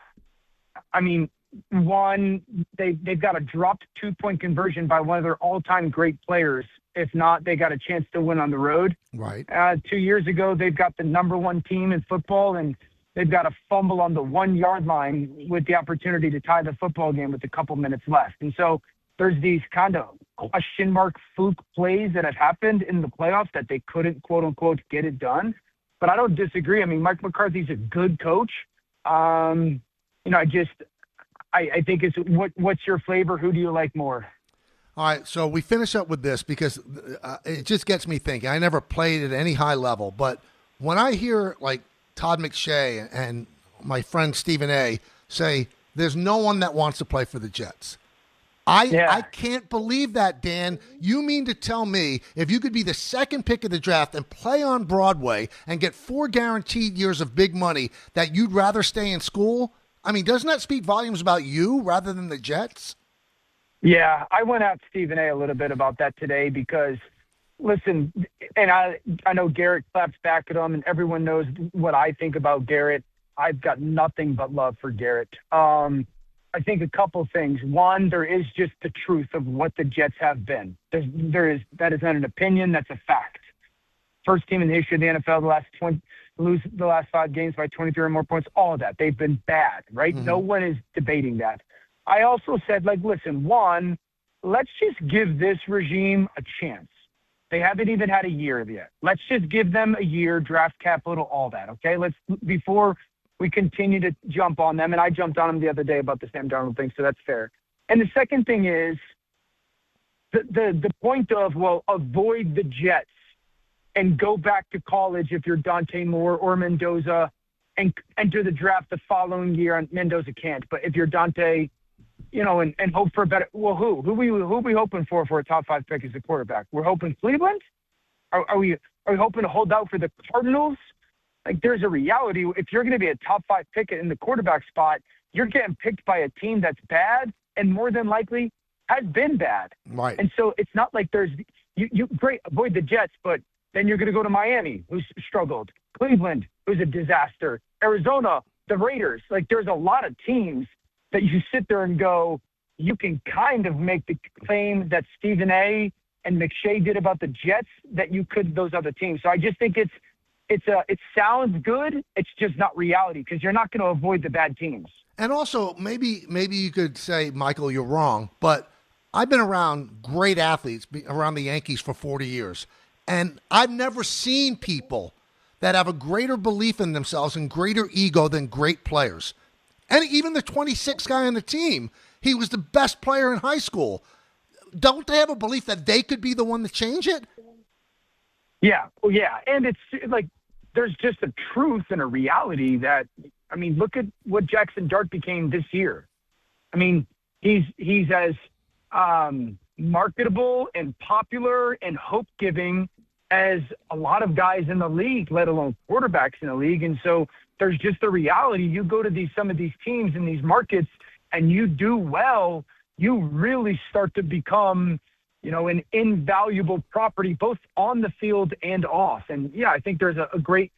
I mean, one, they've got a dropped 2-point conversion by one of their all-time great players. If not, they got a chance to win on the road. Right. 2 years ago, they've got the number 1 team in football, and they've got a fumble on the 1-yard line with the opportunity to tie the football game with a couple minutes left. And so there's these kind of question mark fluke plays that have happened in the playoffs that they couldn't, quote unquote, get it done. But I don't disagree. I mean, Mike McCarthy's a good coach. I think it's what's your flavor? Who do you like more? All right, so we finish up with this because it just gets me thinking. I never played at any high level, but when I hear like Todd McShay and my friend Stephen A. say there's no one that wants to play for the Jets, I can't believe that, Dan. You mean to tell me if you could be the second pick of the draft and play on Broadway and get 4 guaranteed years of big money that you'd rather stay in school? I mean, doesn't that speak volumes about you rather than the Jets? Yeah, I went at Stephen A. little bit about that today because, listen, and I know Garrett claps back at him, and everyone knows what I think about Garrett. I've got nothing but love for Garrett. I think a couple things. One, there is just the truth of what the Jets have been. That is not an opinion. That's a fact. First team in the history of the NFL lose the last 5 games by 23 or more points. All of that. They've been bad, right? Mm-hmm. No one is debating that. I also said, listen, one, let's just give this regime a chance. They haven't even had a year yet. Let's just give them a year, draft capital, all that, okay? Before we continue to jump on them, and I jumped on them the other day about the Sam Darnold thing, so that's fair. And the second thing is, the point of, well, avoid the Jets and go back to college if you're Dante Moore or Mendoza and enter the draft the following year. And Mendoza can't, but if you're Dante, and hope for a better. Well, who are we hoping for a top 5 pick as a quarterback? We're hoping Cleveland. Are we hoping to hold out for the Cardinals? Like, there's a reality. If you're going to be a top 5 pick in the quarterback spot, you're getting picked by a team that's bad and more than likely has been bad. Right. And so it's not like there's you great, avoid the Jets, but then you're going to go to Miami, who's struggled, Cleveland, who's a disaster, Arizona, the Raiders. Like, there's a lot of teams that you sit there and go, you can kind of make the claim that Stephen A. and McShay did about the Jets that you could those other teams. So I just think it sounds good. It's just not reality because you're not going to avoid the bad teams. And also, maybe you could say, Michael, you're wrong, but I've been around great athletes, around the Yankees for 40 years, and I've never seen people that have a greater belief in themselves and greater ego than great players. And even the 26th guy on the team, he was the best player in high school. Don't they have a belief that they could be the one to change it? Yeah. Well, yeah. And it's like there's just a truth and a reality that, I mean, look at what Jackson Dart became this year. I mean, he's as marketable and popular and hope-giving as a lot of guys in the league, let alone quarterbacks in the league. And so there's just the reality. You go to some of these teams in these markets and you do well, you really start to become, an invaluable property, both on the field and off. And yeah, I think there's a great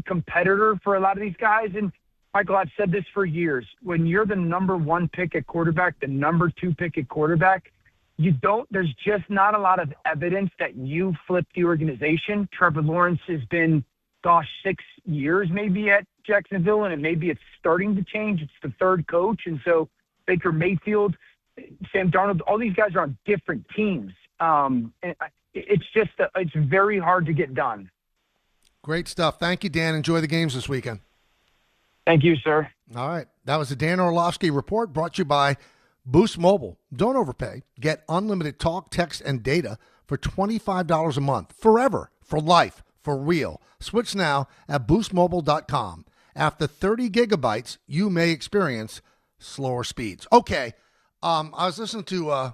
competitor for a lot of these guys. And Michael, I've said this for years. When you're the number 1 pick at quarterback, the number 2 pick at quarterback, there's just not a lot of evidence that you flip the organization. Trevor Lawrence has been, 6 years maybe at Jacksonville, and maybe it's starting to change. It's the third coach. And so Baker Mayfield, Sam Darnold, all these guys are on different teams. And it's very hard to get done. Great stuff. Thank you, Dan. Enjoy the games this weekend. Thank you, sir. All right. That was the Dan Orlovsky Report brought to you by Boost Mobile. Don't overpay. Get unlimited talk, text, and data for $25 a month. Forever. For life. For real. Switch now at boostmobile.com. After 30 gigabytes, you may experience slower speeds. Okay. I was listening to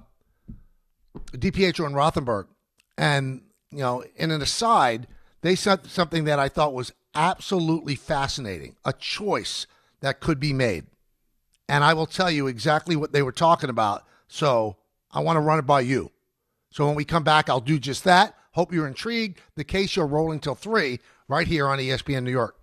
DiPietro and Rothenberg, and, in an aside, they said something that I thought was absolutely fascinating, a choice that could be made. And I will tell you exactly what they were talking about, so I want to run it by you. So when we come back, I'll do just that. Hope you're intrigued. The K-Show rolling till 3 right here on ESPN New York.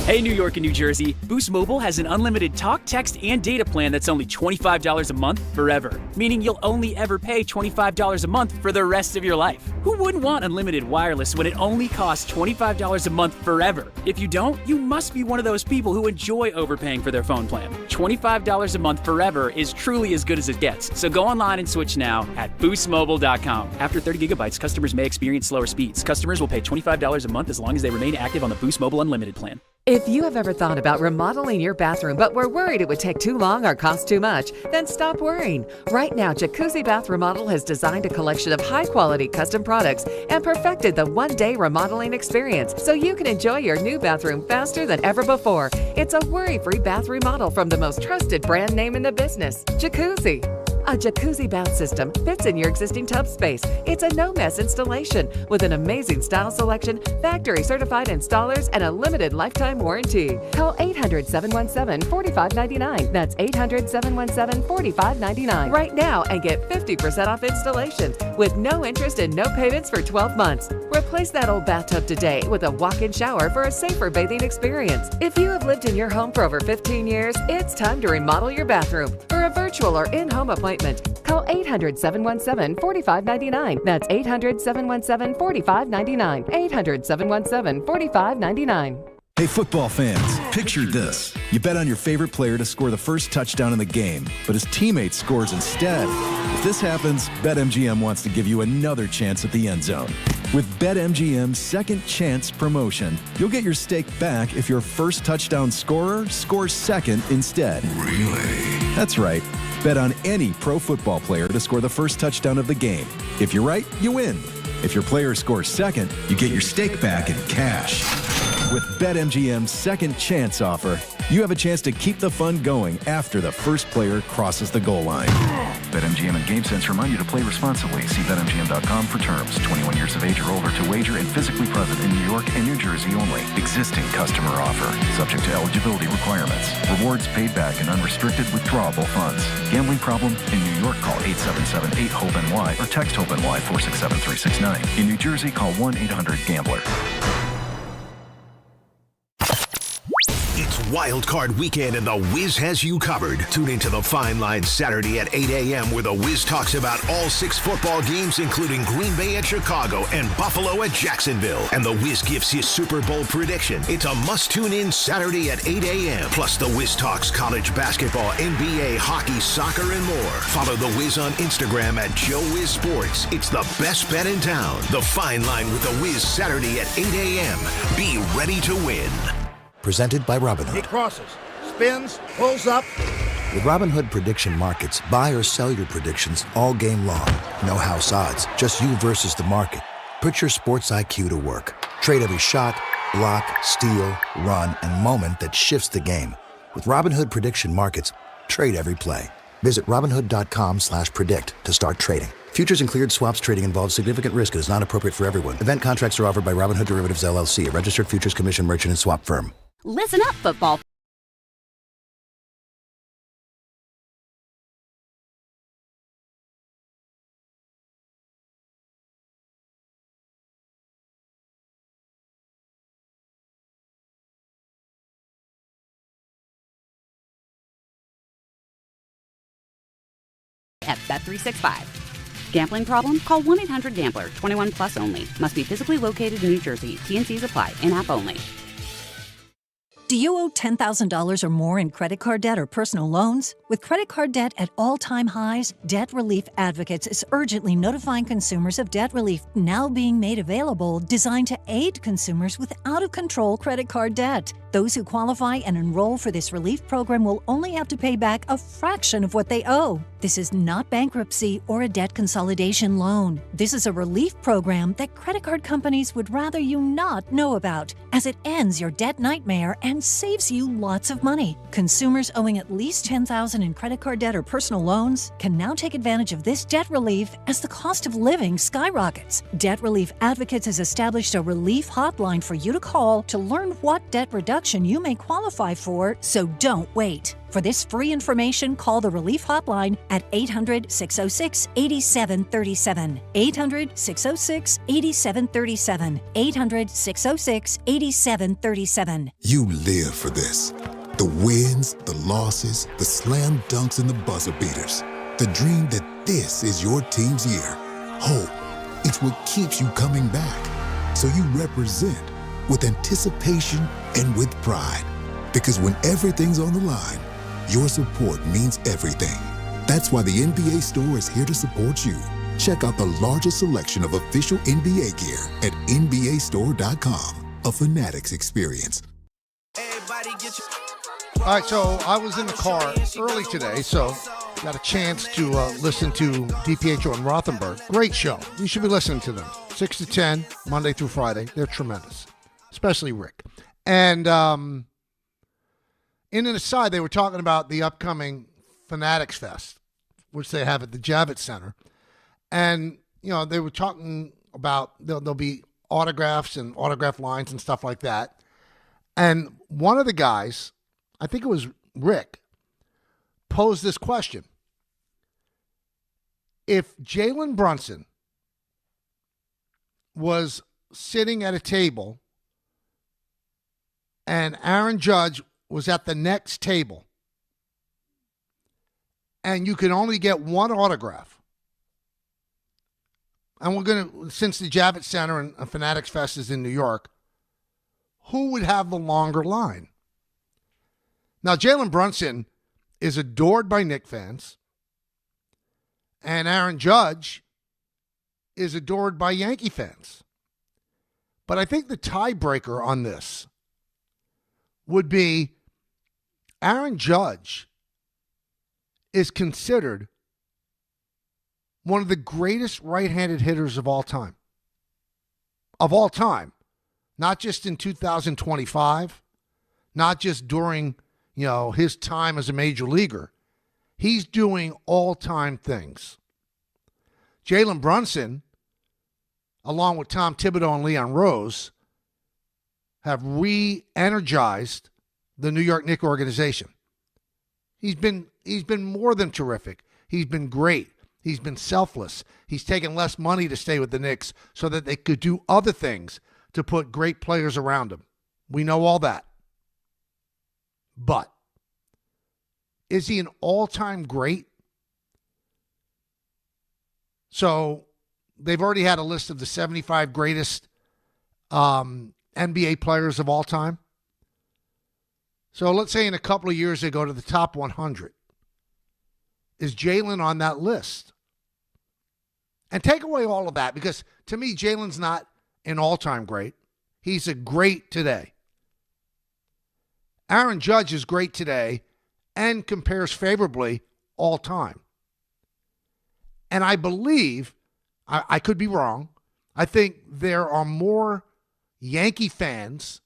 Hey, New York and New Jersey, Boost Mobile has an unlimited talk, text, and data plan that's only $25 a month forever, meaning you'll only ever pay $25 a month for the rest of your life. Who wouldn't want unlimited wireless when it only costs $25 a month forever? If you don't, you must be one of those people who enjoy overpaying for their phone plan. $25 a month forever is truly as good as it gets, so go online and switch now at boostmobile.com. After 30 gigabytes, customers may experience slower speeds. Customers will pay $25 a month as long as they remain active on the Boost Mobile Unlimited plan. If you have ever thought about remodeling your bathroom but were worried it would take too long or cost too much, then stop worrying. Right now, Jacuzzi Bath Remodel has designed a collection of high-quality custom products and perfected the one-day remodeling experience so you can enjoy your new bathroom faster than ever before. It's a worry-free bath remodel from the most trusted brand name in the business, Jacuzzi. A jacuzzi bath system fits in your existing tub space. It's a no-mess installation with an amazing style selection, factory-certified installers, and a limited lifetime warranty. Call 800-717-4599. That's 800-717-4599 right now and get 50% off installation with no interest and no payments for 12 months. Replace that old bathtub today with a walk-in shower for a safer bathing experience. If you have lived in your home for over 15 years, it's time to remodel your bathroom. For a virtual or in-home appointment, call 800-717-4599. That's 800-717-4599. 800-717-4599. Hey, football fans, picture this. You bet on your favorite player to score the first touchdown in the game, but his teammate scores instead. If this happens, BetMGM wants to give you another chance at the end zone. With BetMGM's second chance promotion, you'll get your stake back if your first touchdown scorer scores second instead. Really? That's right. Bet on any pro football player to score the first touchdown of the game. If you're right, you win. If your player scores second, you get your stake back in cash. With BetMGM's second chance offer, you have a chance to keep the fun going after the first player crosses the goal line. BetMGM and GameSense remind you to play responsibly. See BetMGM.com for terms. 21 years of age or older to wager and physically present in New York and New Jersey only. Existing customer offer. Subject to eligibility requirements. Rewards paid back in unrestricted withdrawable funds. Gambling problem? In New York, call 877-8-HOPE-NY or text HOPE-NY 467-369. In New Jersey, call 1-800-GAMBLER. It's Wild Card Weekend and The Wiz has you covered. Tune into The Fine Line Saturday at 8 a.m. where The Wiz talks about all 6 football games, including Green Bay at Chicago and Buffalo at Jacksonville. And The Wiz gives his Super Bowl prediction. It's a must-tune-in Saturday at 8 a.m. Plus, The Wiz talks college basketball, NBA, hockey, soccer, and more. Follow The Wiz on Instagram at Joe Wiz Sports. It's the best bet in town. The Fine Line with The Wiz Saturday at 8 a.m. Be ready to win. Presented by Robinhood. He crosses, spins, pulls up. With Robinhood Prediction Markets, buy or sell your predictions all game long. No house odds, just you versus the market. Put your sports IQ to work. Trade every shot, block, steal, run, and moment that shifts the game. With Robinhood Prediction Markets, trade every play. Visit Robinhood.com/predict to start trading. Futures and cleared swaps trading involves significant risk and is not appropriate for everyone. Event contracts are offered by Robinhood Derivatives LLC, a registered futures commission merchant and swap firm. Listen up, football. At Bet365. Gambling problem? Call 1-800-GAMBLER. 21 plus only. Must be physically located in New Jersey. T&Cs apply. In-app only. Do you owe $10,000 or more in credit card debt or personal loans? With credit card debt at all-time highs, Debt Relief Advocates is urgently notifying consumers of debt relief now being made available, designed to aid consumers with out-of-control credit card debt. Those who qualify and enroll for this relief program will only have to pay back a fraction of what they owe. This is not bankruptcy or a debt consolidation loan. This is a relief program that credit card companies would rather you not know about, as it ends your debt nightmare and saves you lots of money. Consumers owing at least $10,000 in credit card debt or personal loans can now take advantage of this debt relief as the cost of living skyrockets. Debt Relief Advocates has established a relief hotline for you to call to learn what debt reduction you may qualify for, so don't wait. For this free information, call the Relief Hotline at 800-606-8737. 800-606-8737. 800-606-8737. You live for this. The wins, the losses, the slam dunks, and the buzzer beaters. The dream that this is your team's year. Hope. It's what keeps you coming back. So you represent with anticipation and with pride. Because when everything's on the line, your support means everything. That's why the NBA Store is here to support you. Check out the largest selection of official NBA gear at NBAstore.com. A Fanatics experience. All right, so I was in the car early today, so got a chance to listen to DiPietro and Rothenberg. Great show. You should be listening to them. 6 to 10, Monday through Friday. They're tremendous, especially Rick. And in an aside, they were talking about the upcoming Fanatics Fest, which they have at the Javits Center. And, you know, they were talking about there'll be autographs and autograph lines and stuff like that. And one of the guys, I think it was Rick, posed this question. If Jalen Brunson was sitting at a table and Aaron Judge was at the next table, and you can only get one autograph, and we're going to, since the Javits Center and Fanatics Fest is in New York, who would have the longer line? Now, Jalen Brunson is adored by Knicks fans, and Aaron Judge is adored by Yankee fans. But I think the tiebreaker on this would be Aaron Judge is considered one of the greatest right-handed hitters of all time. Of all time. Not just in 2025, not just during, his time as a major leaguer. He's doing all-time things. Jalen Brunson, along with Tom Thibodeau and Leon Rose, have re-energized the New York Knicks organization. He's been more than terrific. He's been great. He's been selfless. He's taken less money to stay with the Knicks so that they could do other things to put great players around him. We know all that. But is he an all-time great? So they've already had a list of the 75 greatest NBA players of all time. So let's say in a couple of years they go to the top 100. Is Jalen on that list? And take away all of that, because to me, Jalen's not an all-time great. He's a great today. Aaron Judge is great today and compares favorably all time. And I believe, I could be wrong, I think there are more Yankee fans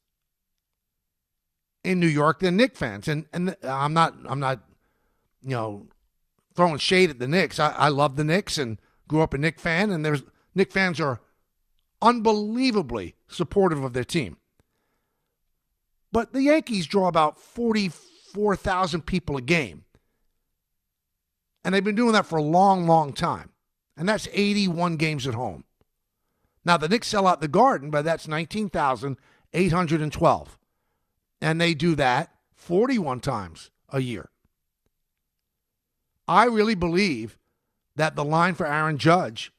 in New York than Knicks fans. And I'm not throwing shade at the Knicks. I love the Knicks and grew up a Knicks fan, and Knicks fans are unbelievably supportive of their team. But the Yankees draw about 44,000 people a game. And they've been doing that for a long, long time. And that's 81 games at home. Now, the Knicks sell out the Garden, but that's 19,812. And they do that 41 times a year. I really believe that the line for Aaron Judge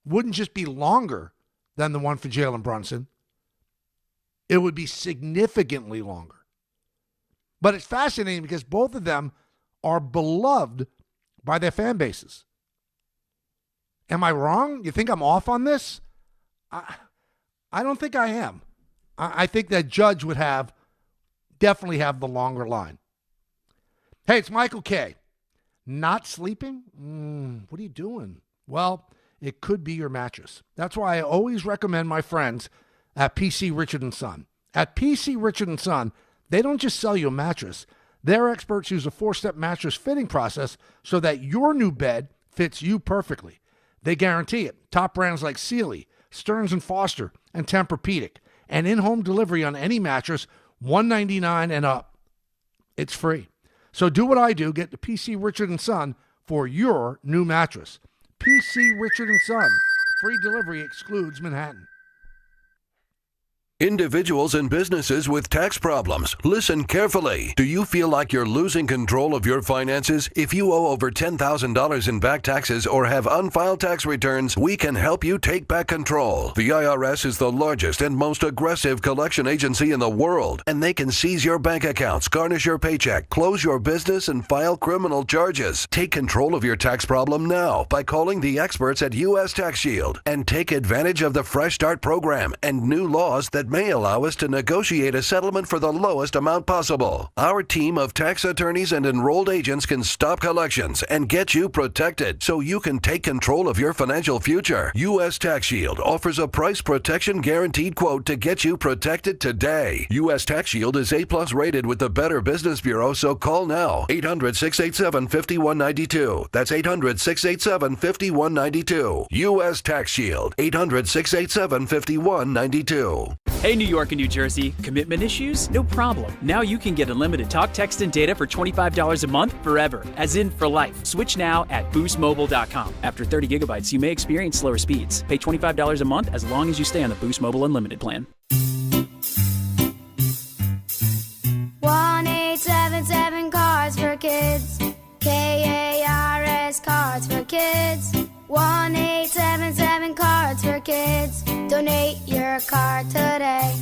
wouldn't just be longer than the one for Jalen Brunson. It would be significantly longer. But it's fascinating because both of them are beloved by their fan bases. Am I wrong? You think I'm off on this? I don't think I am. I think that Judge would definitely have the longer line. Hey, it's Michael K. Not sleeping? What are you doing? Well, it could be your mattress. That's why I always recommend my friends at PC Richard & Son. At PC Richard & Son, they don't just sell you a mattress. Their experts use a 4-step mattress fitting process so that your new bed fits you perfectly. They guarantee it. Top brands like Sealy, Stearns & Foster, and Tempur-Pedic. And in-home delivery on any mattress, $199 and up. It's free. So do what I do. Get to PC Richard & Son for your new mattress. PC Richard & Son. Free delivery excludes Manhattan. Individuals and businesses with tax problems, listen carefully. Do you feel like you're losing control of your finances? If you owe over $10,000 in back taxes or have unfiled tax returns, we can help you take back control. The IRS is the largest and most aggressive collection agency in the world, and they can seize your bank accounts, garnish your paycheck, close your business, and file criminal charges. Take control of your tax problem now by calling the experts at U.S. Tax Shield and take advantage of the Fresh Start program and new laws that may allow us to negotiate a settlement for the lowest amount possible. Our team of tax attorneys and enrolled agents can stop collections and get you protected so you can take control of your financial future. U.S. Tax Shield offers a price protection guaranteed quote to get you protected today. U.S. Tax Shield is A+ rated with the Better Business Bureau, so call now. 800-687-5192. That's 800-687-5192. U.S. Tax Shield. 800-687-5192. Hey, New York and New Jersey, commitment issues? No problem. Now you can get unlimited talk, text, and data for $25 a month forever, as in for life. Switch now at boostmobile.com. After 30 gigabytes, you may experience slower speeds. Pay $25 a month as long as you stay on the Boost Mobile Unlimited plan. 1-877 Cards for Kids. KARS Cards for Kids. 1-877 Cards for Kids. Donate your card today.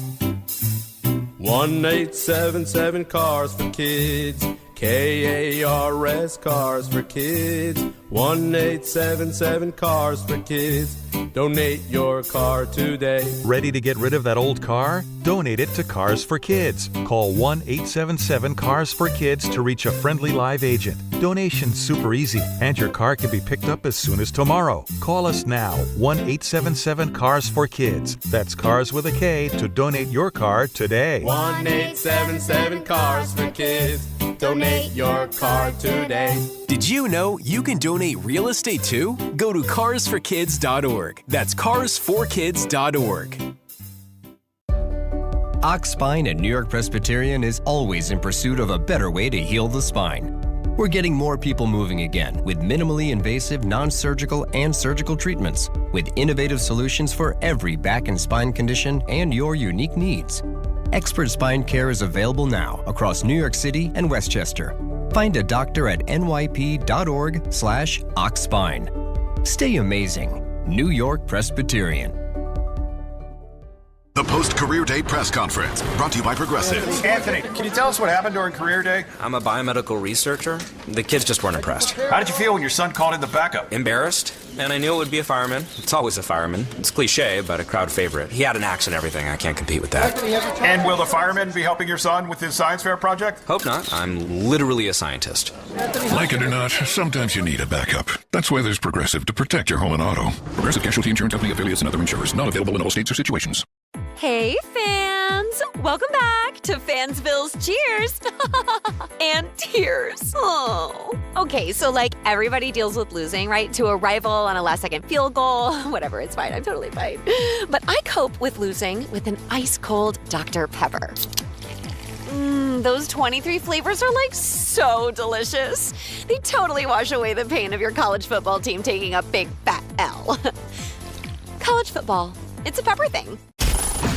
1-877 Cars for Kids. KARS, Cars for Kids. 1-877 Cars for Kids. Donate your car today. Ready to get rid of that old car? Donate it to Cars for Kids. Call 1-877 Cars for Kids to reach a friendly live agent. Donation's super easy, and your car can be picked up as soon as tomorrow. Call us now, 1-877 Cars for Kids. That's Cars with a K to donate your car today. 1-877 Cars for Kids. Donate your car today. Did you know you can donate real estate too? Go to carsforkids.org. That's carsforkids.org. Ox Spine at New York Presbyterian is always in pursuit of a better way to heal the spine. We're getting more people moving again with minimally invasive, non-surgical, and surgical treatments with innovative solutions for every back and spine condition and your unique needs. Expert spine care is available now across New York City and Westchester. Find a doctor at nyp.org/oxspine. Stay amazing. New York Presbyterian. The post-career day press conference, brought to you by Progressive. Anthony, can you tell us what happened during career day? I'm a biomedical researcher. The kids just weren't impressed. How did you feel when your son called in the backup? Embarrassed, and I knew it would be a fireman. It's always a fireman. It's cliche, but a crowd favorite. He had an axe and everything. I can't compete with that. And will the fireman be helping your son with his science fair project? Hope not. I'm literally a scientist. Like it or not, sometimes you need a backup. That's why there's Progressive to protect your home and auto. Progressive Casualty Insurance Company affiliates and other insurers. Not available in all states or situations. Hey, fans! Welcome back to Fansville's Cheers and Tears. Oh. Okay, so like everybody deals with losing, right? To a rival on a last-second field goal. Whatever, it's fine. I'm totally fine. But I cope with losing with an ice-cold Dr. Pepper. Those 23 flavors are like so delicious. They totally wash away the pain of your college football team taking a big fat L. College football, it's a pepper thing.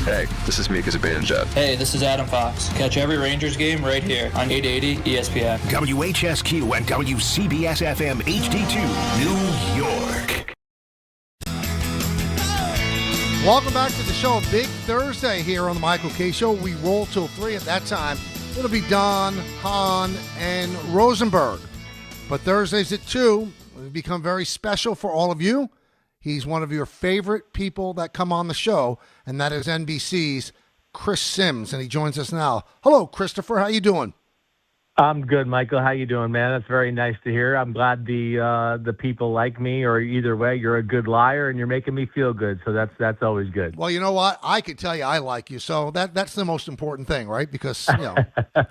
Hey, this is Mika Zibanejad. Hey, this is Adam Fox. Catch every Rangers game right here on 880 ESPN. WHSQ and WCBS-FM HD2, New York. Welcome back to the show. Big Thursday here on the Michael K. Show. We roll till 3 at that time. It'll be Don, Hahn, and Rosenberg. But Thursdays at 2 will become very special for all of you. He's one of your favorite people that come on the show, and that is NBC's Chris Sims, and he joins us now. Hello, Christopher. How you doing? I'm good, Michael. How you doing, man? That's very nice to hear. I'm glad the people like me, or either way, you're a good liar, and you're making me feel good, so that's always good. Well, you know what? I could tell you I like you, so that's the most important thing, right? Because Okay.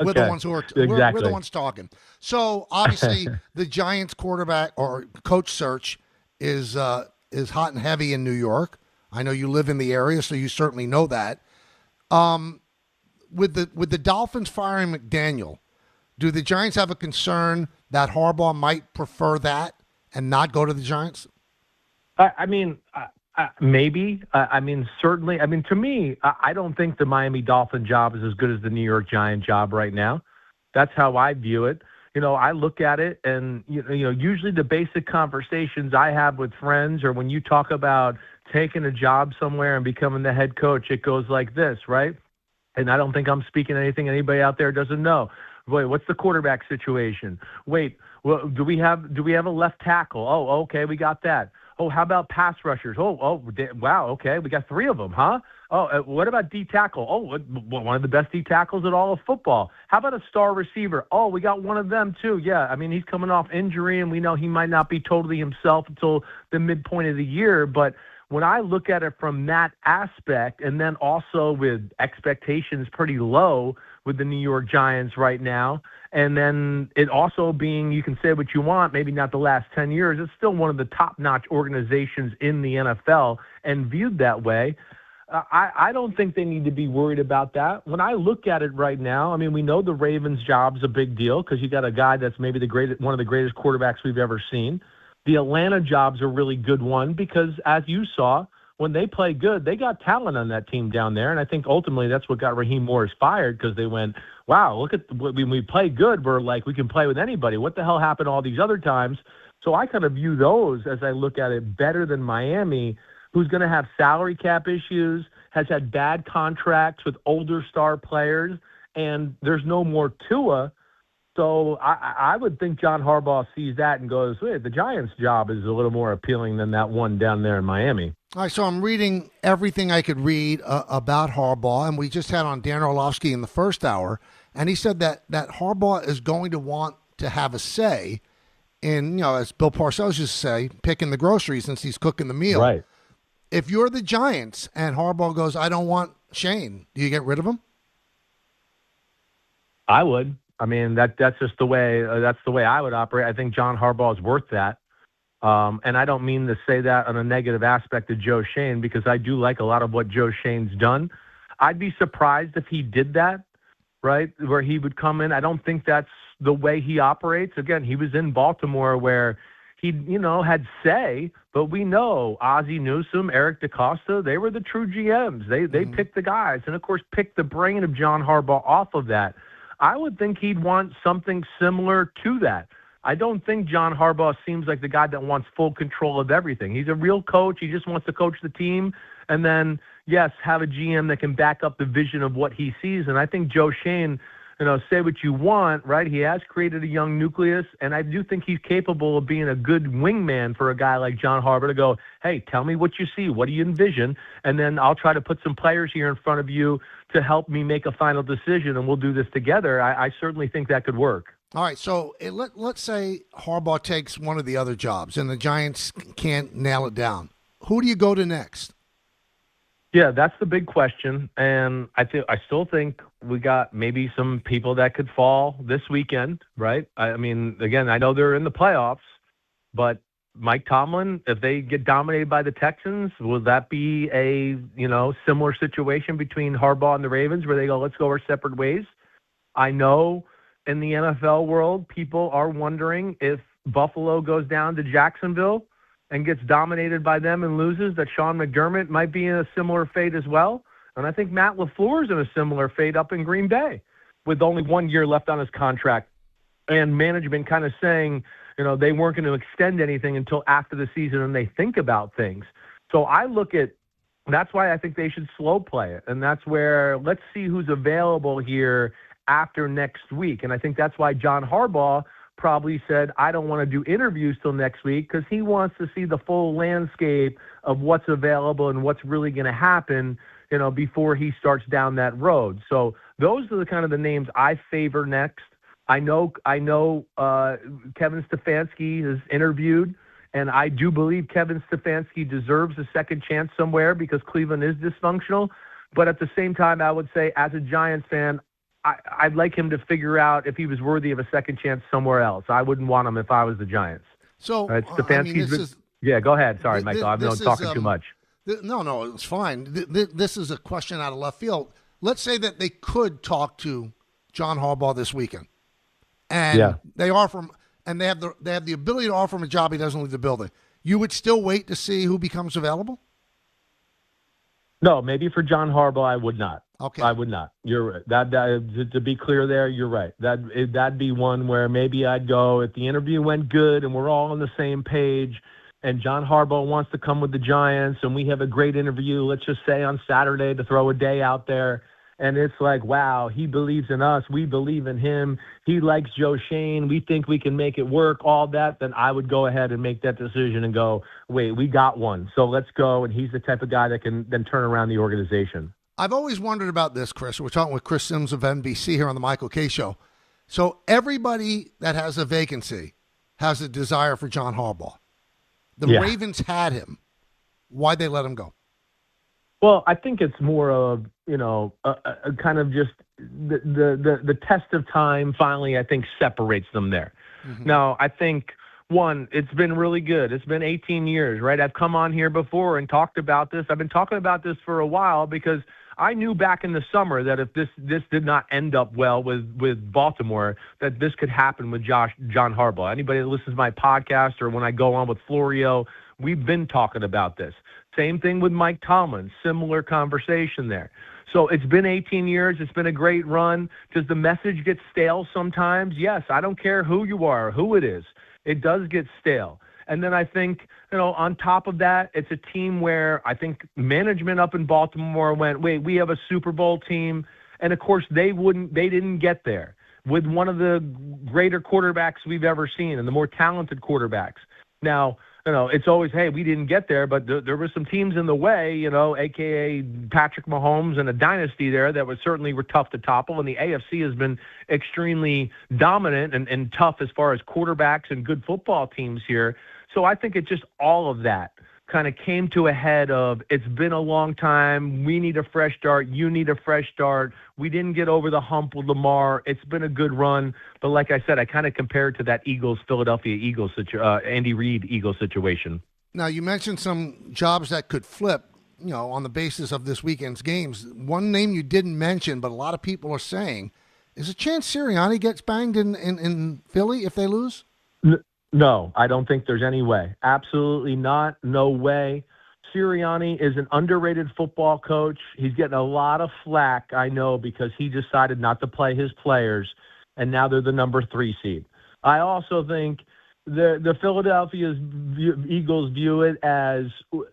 we're the ones who are Exactly. we're the ones talking. So obviously, the Giants quarterback or coach search is hot and heavy in New York. I know you live in the area, so you certainly know that. With the Dolphins firing McDaniel, do the Giants have a concern that Harbaugh might prefer that and not go to the Giants? Maybe. Certainly. To me, I don't think the Miami Dolphin job is as good as the New York Giant job right now. That's how I view it. I look at it, and usually the basic conversations I have with friends, or when you talk about taking a job somewhere and becoming the head coach, it goes like this, right? And I don't think I'm speaking anything anybody out there doesn't know. Wait, what's the quarterback situation? Wait, well, do we have a left tackle? Oh, okay, we got that. Oh, how about pass rushers? Oh, wow, okay, we got 3 of them, huh? Oh, what about D tackle? Oh, one of the best D tackles in all of football. How about a star receiver? Oh, we got one of them too. Yeah, he's coming off injury, and we know he might not be totally himself until the midpoint of the year. But when I look at it from that aspect, and then also with expectations pretty low with the New York Giants right now, and then it also being, you can say what you want, maybe not the last 10 years, it's still one of the top-notch organizations in the NFL and viewed that way. I don't think they need to be worried about that. When I look at it right now, we know the Ravens' job's a big deal because you got a guy that's maybe one of the greatest quarterbacks we've ever seen. The Atlanta job's a really good one because, as you saw, when they play good, they got talent on that team down there, and I think ultimately that's what got Raheem Morris fired because they went, wow, look at when we play good, we're like we can play with anybody. What the hell happened all these other times? So I kind of view those, as I look at it, better than Miami, who's going to have salary cap issues, has had bad contracts with older star players, and there's no more Tua. So I would think John Harbaugh sees that and goes, wait, the Giants' job is a little more appealing than that one down there in Miami. All right, so I'm reading everything I could read about Harbaugh, and we just had on Dan Orlovsky in the first hour, and he said that Harbaugh is going to want to have a say in, as Bill Parcells used to say, picking the groceries since he's cooking the meal. Right. If you're the Giants and Harbaugh goes, I don't want Shane, do you get rid of him? I would. I mean, that's just the way. That's the way I would operate. I think John Harbaugh is worth that, and I don't mean to say that on a negative aspect of Joe Schoen, because I do like a lot of what Joe Schoen's done. I'd be surprised if he did that, right? Where he would come in. I don't think that's the way he operates. Again, he was in Baltimore where he, had say, but we know Ozzie Newsome, Eric DeCosta, they were the true GMs. They picked the guys, and of course picked the brain of John Harbaugh off of that. I would think he'd want something similar to that. I don't think John Harbaugh seems like the guy that wants full control of everything. He's a real coach. He just wants to coach the team and then, yes, have a GM that can back up the vision of what he sees. And I think Joe Schoen, say what you want, right? He has created a young nucleus, and I do think he's capable of being a good wingman for a guy like John Harbaugh to go, hey, tell me what you see. What do you envision? And then I'll try to put some players here in front of you to help me make a final decision, and we'll do this together. I certainly think that could work. All right, so let's say Harbaugh takes one of the other jobs and the Giants can't nail it down. Who do you go to next? Yeah, that's the big question, and I still think we got maybe some people that could fall this weekend, right? I mean, again, I know they're in the playoffs, but Mike Tomlin, if they get dominated by the Texans, will that be a similar situation between Harbaugh and the Ravens where they go, let's go our separate ways? I know in the NFL world, people are wondering if Buffalo goes down to Jacksonville and gets dominated by them and loses, that Sean McDermott might be in a similar fate as well. And I think Matt LaFleur's in a similar fate up in Green Bay with only 1 year left on his contract and management kind of saying, they weren't going to extend anything until after the season and they think about things. So I look at, that's why I think they should slow play it. And that's where, let's see who's available here after next week. And I think that's why John Harbaugh probably said, I don't want to do interviews till next week, because he wants to see the full landscape of what's available and what's really going to happen, before he starts down that road. So those are the kind of the names I favor next. I know Kevin Stefanski is interviewed, and I do believe Kevin Stefanski deserves a second chance somewhere because Cleveland is dysfunctional. But at the same time, I would say as a Giants fan, I'd like him to figure out if he was worthy of a second chance somewhere else. I wouldn't want him if I was the Giants. So, Stefanski's yeah, go ahead. Sorry, Michael. I'm not talking too much. No, it's fine. This is a question out of left field. Let's say that they could talk to John Harbaugh this weekend, and they offer him, and they have the ability to offer him a job. He doesn't leave the building. You would still wait to see who becomes available? No, maybe for John Harbaugh, I would not. Okay, I would not. You're right. That to be clear, there, you're right. That'd be one where maybe I'd go if the interview went good and we're all on the same page, and John Harbaugh wants to come with the Giants, and we have a great interview. Let's just say on Saturday to throw a day out there. And it's like, wow, he believes in us. We believe in him. He likes Joe Schoen. We think we can make it work, all that. Then I would go ahead and make that decision and go, wait, we got one. So let's go. And he's the type of guy that can then turn around the organization. I've always wondered about this, Chris. We're talking with Chris Sims of NBC here on the Michael Kay Show. So everybody that has a vacancy has a desire for John Harbaugh. The Ravens had him. Why'd they let him go? Well, I think it's more of, a kind of just the test of time finally, I think, separates them there. Mm-hmm. Now, I think, one, it's been really good. It's been 18 years, right? I've come on here before and talked about this. I've been talking about this for a while because I knew back in the summer that if this did not end up well with Baltimore, that this could happen with John Harbaugh. Anybody that listens to my podcast or when I go on with Florio, we've been talking about this. Same thing with Mike Tomlin, similar conversation there. So it's been 18 years. It's been a great run. Does the message get stale sometimes? Yes, I don't care who you are, who it is. It does get stale. And then I think, on top of that, it's a team where I think management up in Baltimore went, wait, we have a Super Bowl team. And, of course, they didn't get there. with one of the greater quarterbacks we've ever seen and the more talented quarterbacks. Now, it's always, hey, we didn't get there, but there were some teams in the way, a.k.a. Patrick Mahomes and a dynasty there that were tough to topple, and the AFC has been extremely dominant and tough as far as quarterbacks and good football teams here. So I think it's just all of that kind of came to a head of, it's been a long time, we need a fresh start, you need a fresh start, we didn't get over the hump with Lamar, it's been a good run, but like I said, I kind of compared to that Philadelphia Eagles, Andy Reid Eagles situation. Now, you mentioned some jobs that could flip, on the basis of this weekend's games. One name you didn't mention, but a lot of people are saying, is a chance Sirianni gets banged in Philly if they lose? No, I don't think there's any way. Absolutely not. No way. Sirianni is an underrated football coach. He's getting a lot of flack, I know, because he decided not to play his players, and now they're the number 3 seed. I also think the Philadelphia Eagles view it as,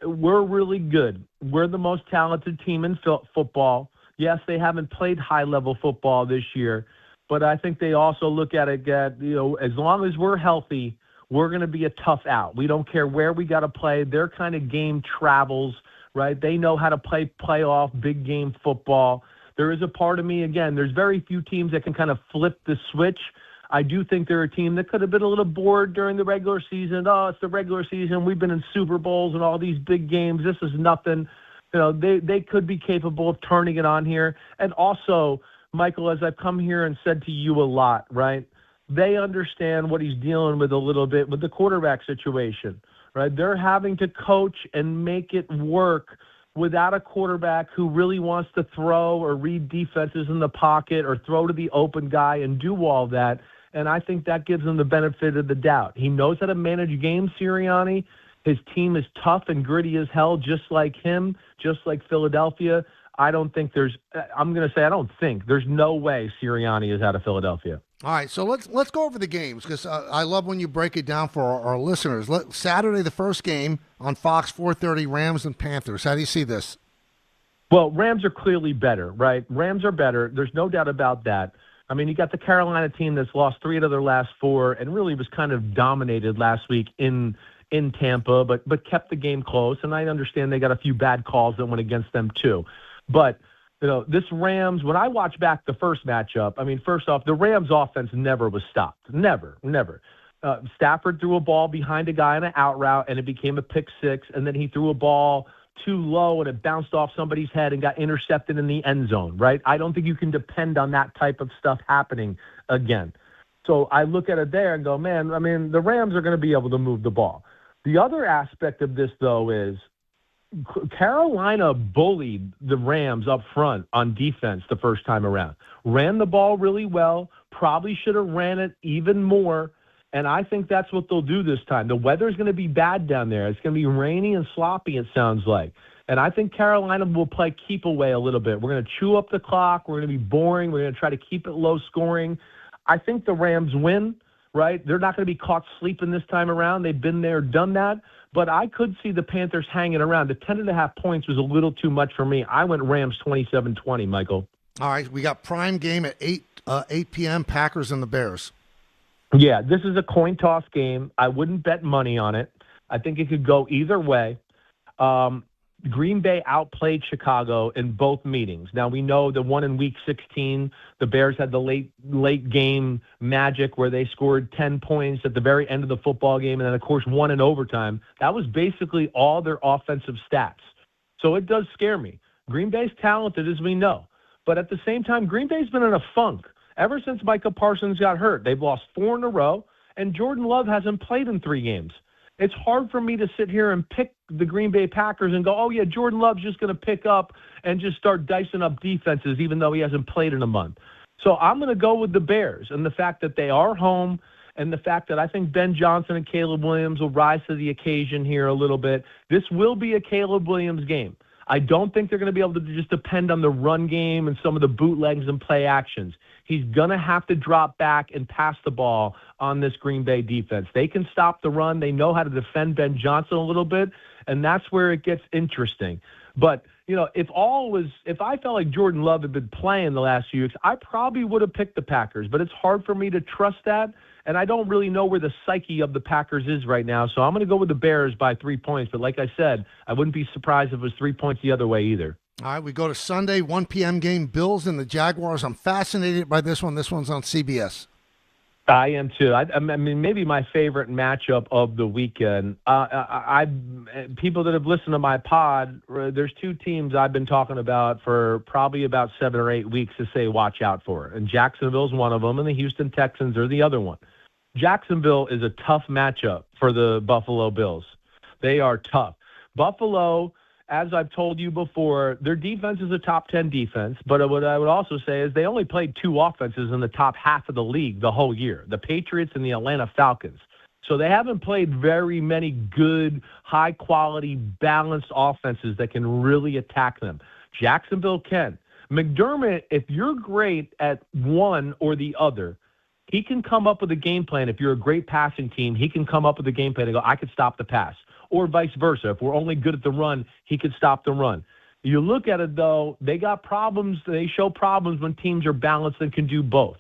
we're really good. We're the most talented team in football. Yes, they haven't played high-level football this year, but I think they also look at it that, as long as we're healthy, we're going to be a tough out. We don't care where we got to play. Their kind of game travels, right? They know how to play playoff, big game football. There is a part of me, again, there's very few teams that can kind of flip the switch. I do think they're a team that could have been a little bored during the regular season. Oh, it's the regular season. We've been in Super Bowls and all these big games. This is nothing. They could be capable of turning it on here. And also, Michael, as I've come here and said to you a lot, right? They understand what he's dealing with a little bit with the quarterback situation, right? They're having to coach and make it work without a quarterback who really wants to throw or read defenses in the pocket or throw to the open guy and do all that. And I think that gives him the benefit of the doubt. He knows how to manage games, Sirianni. His team is tough and gritty as hell, just like him, just like Philadelphia. I don't think there's no way Sirianni is out of Philadelphia. All right, so let's go over the games, because I love when you break it down for our listeners. Saturday, the first game on Fox, 4:30, Rams and Panthers. How do you see this? Well, Rams are clearly better, right? Rams are better. There's no doubt about that. I mean, you got the Carolina team that's lost 3 out of their last 4 and really was kind of dominated last week in Tampa, but kept the game close. And I understand they got a few bad calls that went against them too. But this Rams, when I watch back the first matchup, I mean, first off, the Rams offense never was stopped. Never. Stafford threw a ball behind a guy on an out route, and it became a pick 6, and then he threw a ball too low, and it bounced off somebody's head and got intercepted in the end zone, right? I don't think you can depend on that type of stuff happening again. So I look at it there and go, man, I mean, the Rams are going to be able to move the ball. The other aspect of this, though, is Carolina bullied the Rams up front on defense the first time around. Ran the ball really well, probably should have ran it even more, and I think that's what they'll do this time. The weather's going to be bad down there. It's going to be rainy and sloppy, it sounds like. And I think Carolina will play keep away a little bit. We're going to chew up the clock. We're going to be boring. We're going to try to keep it low scoring. I think the Rams win, right? They're not going to be caught sleeping this time around. They've been there, done that. But I could see the Panthers hanging around. The 10.5 points was a little too much for me. I went Rams 27-20, Michael. All right, we got prime game at 8 p.m., Packers and the Bears. Yeah, this is a coin toss game. I wouldn't bet money on it. I think it could go either way. Green Bay outplayed Chicago in both meetings. Now, we know the one in Week 16, the Bears had the late game magic where they scored 10 points at the very end of the football game, and then, of course, one in overtime. That was basically all their offensive stats. So it does scare me. Green Bay's talented, as we know. But at the same time, Green Bay's been in a funk. Ever since Micah Parsons got hurt, they've lost 4 in a row, and Jordan Love hasn't played in 3 games. It's hard for me to sit here and pick the Green Bay Packers and go, oh, yeah, Jordan Love's just going to pick up and just start dicing up defenses even though he hasn't played in a month. So I'm going to go with the Bears and the fact that they are home and the fact that I think Ben Johnson and Caleb Williams will rise to the occasion here a little bit. This will be a Caleb Williams game. I don't think they're going to be able to just depend on the run game and some of the bootlegs and play actions. He's going to have to drop back and pass the ball on this Green Bay defense. They can stop the run. They know how to defend Ben Johnson a little bit, and that's where it gets interesting. But, if I felt like Jordan Love had been playing the last few weeks, I probably would have picked the Packers. But it's hard for me to trust that, and I don't really know where the psyche of the Packers is right now. So I'm going to go with the Bears by 3 points. But like I said, I wouldn't be surprised if it was 3 points the other way either. All right, we go to Sunday, 1 p.m. game, Bills and the Jaguars. I'm fascinated by this one. This one's on CBS. I am too. I mean, maybe my favorite matchup of the weekend. People that have listened to my pod, there's two teams I've been talking about for probably about 7 or 8 weeks to say watch out for. And Jacksonville's one of them, and the Houston Texans are the other one. Jacksonville is a tough matchup for the Buffalo Bills. They are tough. Buffalo, as I've told you before, their defense is a top 10 defense, but what I would also say is they only played 2 offenses in the top half of the league the whole year, the Patriots and the Atlanta Falcons. So they haven't played very many good, high-quality, balanced offenses that can really attack them. Jacksonville can. McDermott, if you're great at one or the other, he can come up with a game plan. If you're a great passing team, he can come up with a game plan and go, I could stop the pass. Or vice versa. If we're only good at the run, he could stop the run. You look at it, though, they got problems. They show problems when teams are balanced and can do both.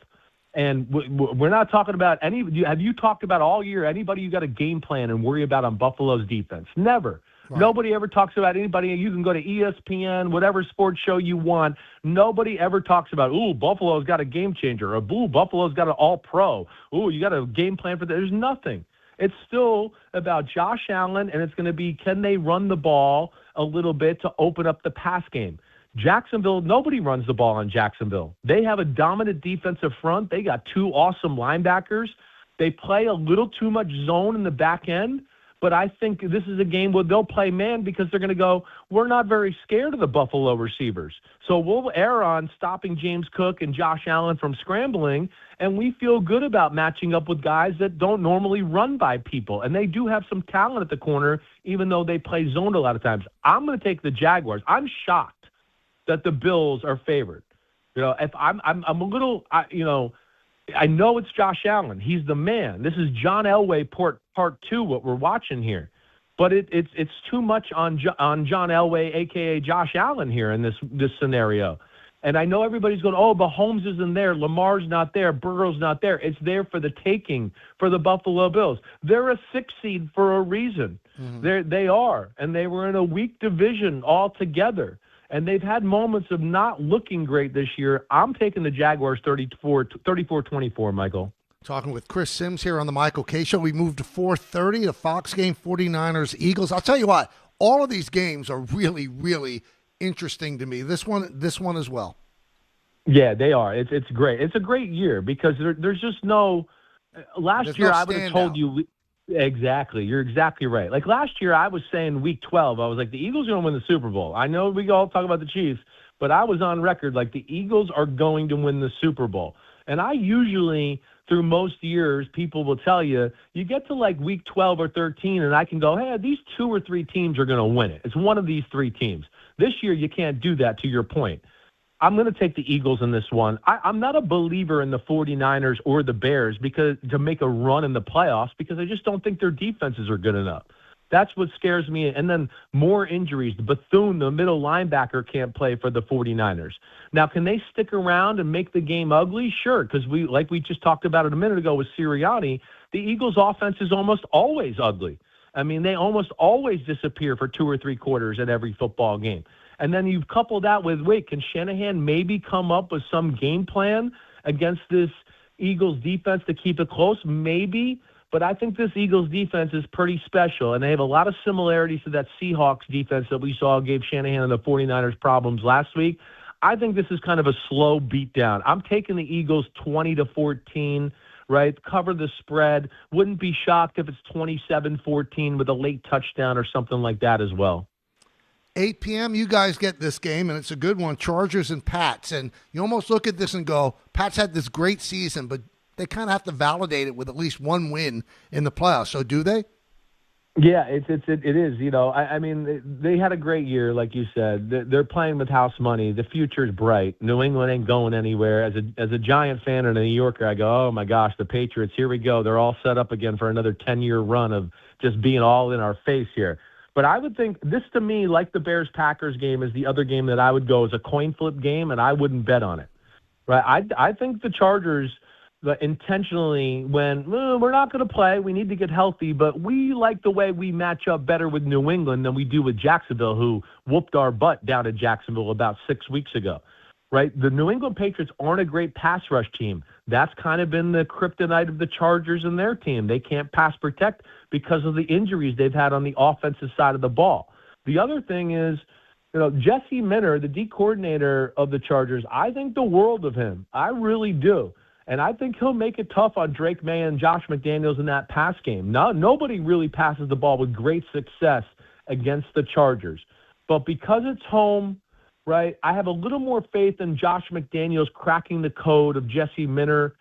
And we're not talking about any – have you talked about all year anybody you got a game plan and worry about on Buffalo's defense? Never. Right. Nobody ever talks about anybody. You can go to ESPN, whatever sports show you want. Nobody ever talks about, ooh, Buffalo's got a game changer. Or, ooh, Buffalo's got an all-pro. Ooh, you got a game plan for that. There's nothing. It's still about Josh Allen, and it's going to be can they run the ball a little bit to open up the pass game. Jacksonville, nobody runs the ball on Jacksonville. They have a dominant defensive front. They got 2 awesome linebackers. They play a little too much zone in the back end, but I think this is a game where they'll play man because they're going to go, we're not very scared of the Buffalo receivers. So we'll err on stopping James Cook and Josh Allen from scrambling, and we feel good about matching up with guys that don't normally run by people. And they do have some talent at the corner, even though they play zoned a lot of times. I'm going to take the Jaguars. I'm shocked that the Bills are favored. If I'm a little, I know it's Josh Allen. He's the man. This is John Elway part 2, what we're watching here. But it's too much on John Elway, a.k.a. Josh Allen here in this scenario. And I know everybody's going, oh, Mahomes isn't there, Lamar's not there, Burrow's not there. It's there for the taking for the Buffalo Bills. They're a 6 seed for a reason. Mm-hmm. They are, and they were in a weak division altogether. And they've had moments of not looking great this year. I'm taking the Jaguars 34-24, Michael. Talking with Chris Sims here on the Michael K. Show. We moved to 4:30, the Fox game, 49ers, Eagles. I'll tell you what, all of these games are really, really interesting to me. This one as well. Yeah, they are. It's great. It's a great year because there's just no last year I would have told you exactly. You're exactly right. Like last year I was saying week 12, I was like the Eagles are going to win the Super Bowl. I know we all talk about the Chiefs, but I was on record like the Eagles are going to win the Super Bowl. And I usually through most years, people will tell you, you get to like week 12 or 13, and I can go, hey, these 2 or 3 teams are going to win it. It's one of these 3 teams. This year, you can't do that, to your point. I'm going to take the Eagles in this one. I'm not a believer in the 49ers or the Bears because to make a run in the playoffs because I just don't think their defenses are good enough. That's what scares me. And then more injuries. Bethune, the middle linebacker, can't play for the 49ers. Now, can they stick around and make the game ugly? Sure, because like we just talked about it a minute ago with Sirianni, the Eagles' offense is almost always ugly. I mean, they almost always disappear for 2 or 3 quarters at every football game. And then you couple that with, can Shanahan maybe come up with some game plan against this Eagles defense to keep it close? Maybe. But I think this Eagles defense is pretty special, and they have a lot of similarities to that Seahawks defense that we saw gave Shanahan and the 49ers problems last week. I think this is kind of a slow beatdown. I'm taking the Eagles 20-14, right? Cover the spread. Wouldn't be shocked if it's 27-14 with a late touchdown or something like that as well. 8 p.m., you guys get this game, and it's a good one, Chargers and Pats. And you almost look at this and go, Pats had this great season, but they kind of have to validate it with at least one win in the playoffs. So do they? Yeah, it is. You know, I mean, they had a great year, like you said. They're playing with house money. The future's bright. New England ain't going anywhere. As a Giant fan and a New Yorker, I go, oh, my gosh, the Patriots, here we go. They're all set up again for another 10-year run of just being all in our face here. But I would think this, to me, like the Bears-Packers game, is the other game that I would go as a coin flip game, and I wouldn't bet on it. Right? I think the Chargers intentionally, when we're not going to play, we need to get healthy, but we like the way we match up better with New England than we do with Jacksonville, who whooped our butt down at Jacksonville about 6 weeks ago. Right? The New England Patriots aren't a great pass rush team. That's kind of been the kryptonite of the Chargers and their team. They can't pass protect because of the injuries they've had on the offensive side of the ball. The other thing is, Jesse Minter, the D coordinator of the Chargers, I think the world of him. I really do. And I think he'll make it tough on Drake May and Josh McDaniels in that pass game. Nobody really passes the ball with great success against the Chargers. But because it's home, right, I have a little more faith in Josh McDaniels cracking the code of Jesse Minter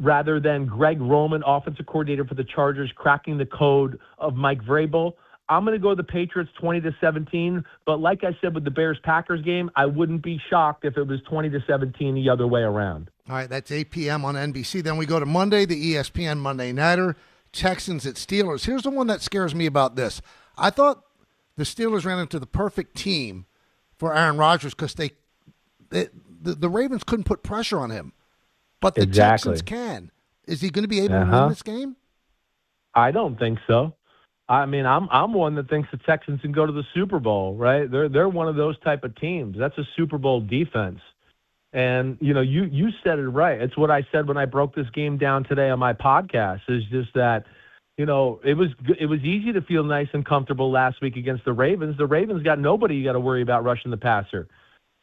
rather than Greg Roman, offensive coordinator for the Chargers, cracking the code of Mike Vrabel. I'm going to go the Patriots 20-17, but like I said with the Bears-Packers game, I wouldn't be shocked if it was 20-17 the other way around. All right, that's 8 p.m. on NBC. Then we go to Monday, the ESPN Monday Nighter, Texans at Steelers. Here's the one that scares me about this. I thought the Steelers ran into the perfect team for Aaron Rodgers because the Ravens couldn't put pressure on him, but the Texans can. Is he going to be able to win this game? I don't think so. I mean, I'm one that thinks the Texans can go to the Super Bowl, right? They're one of those type of teams. That's a Super Bowl defense. And, you said it right. It's what I said when I broke this game down today on my podcast, is just that, it was easy to feel nice and comfortable last week against the Ravens. The Ravens got nobody you got to worry about rushing the passer.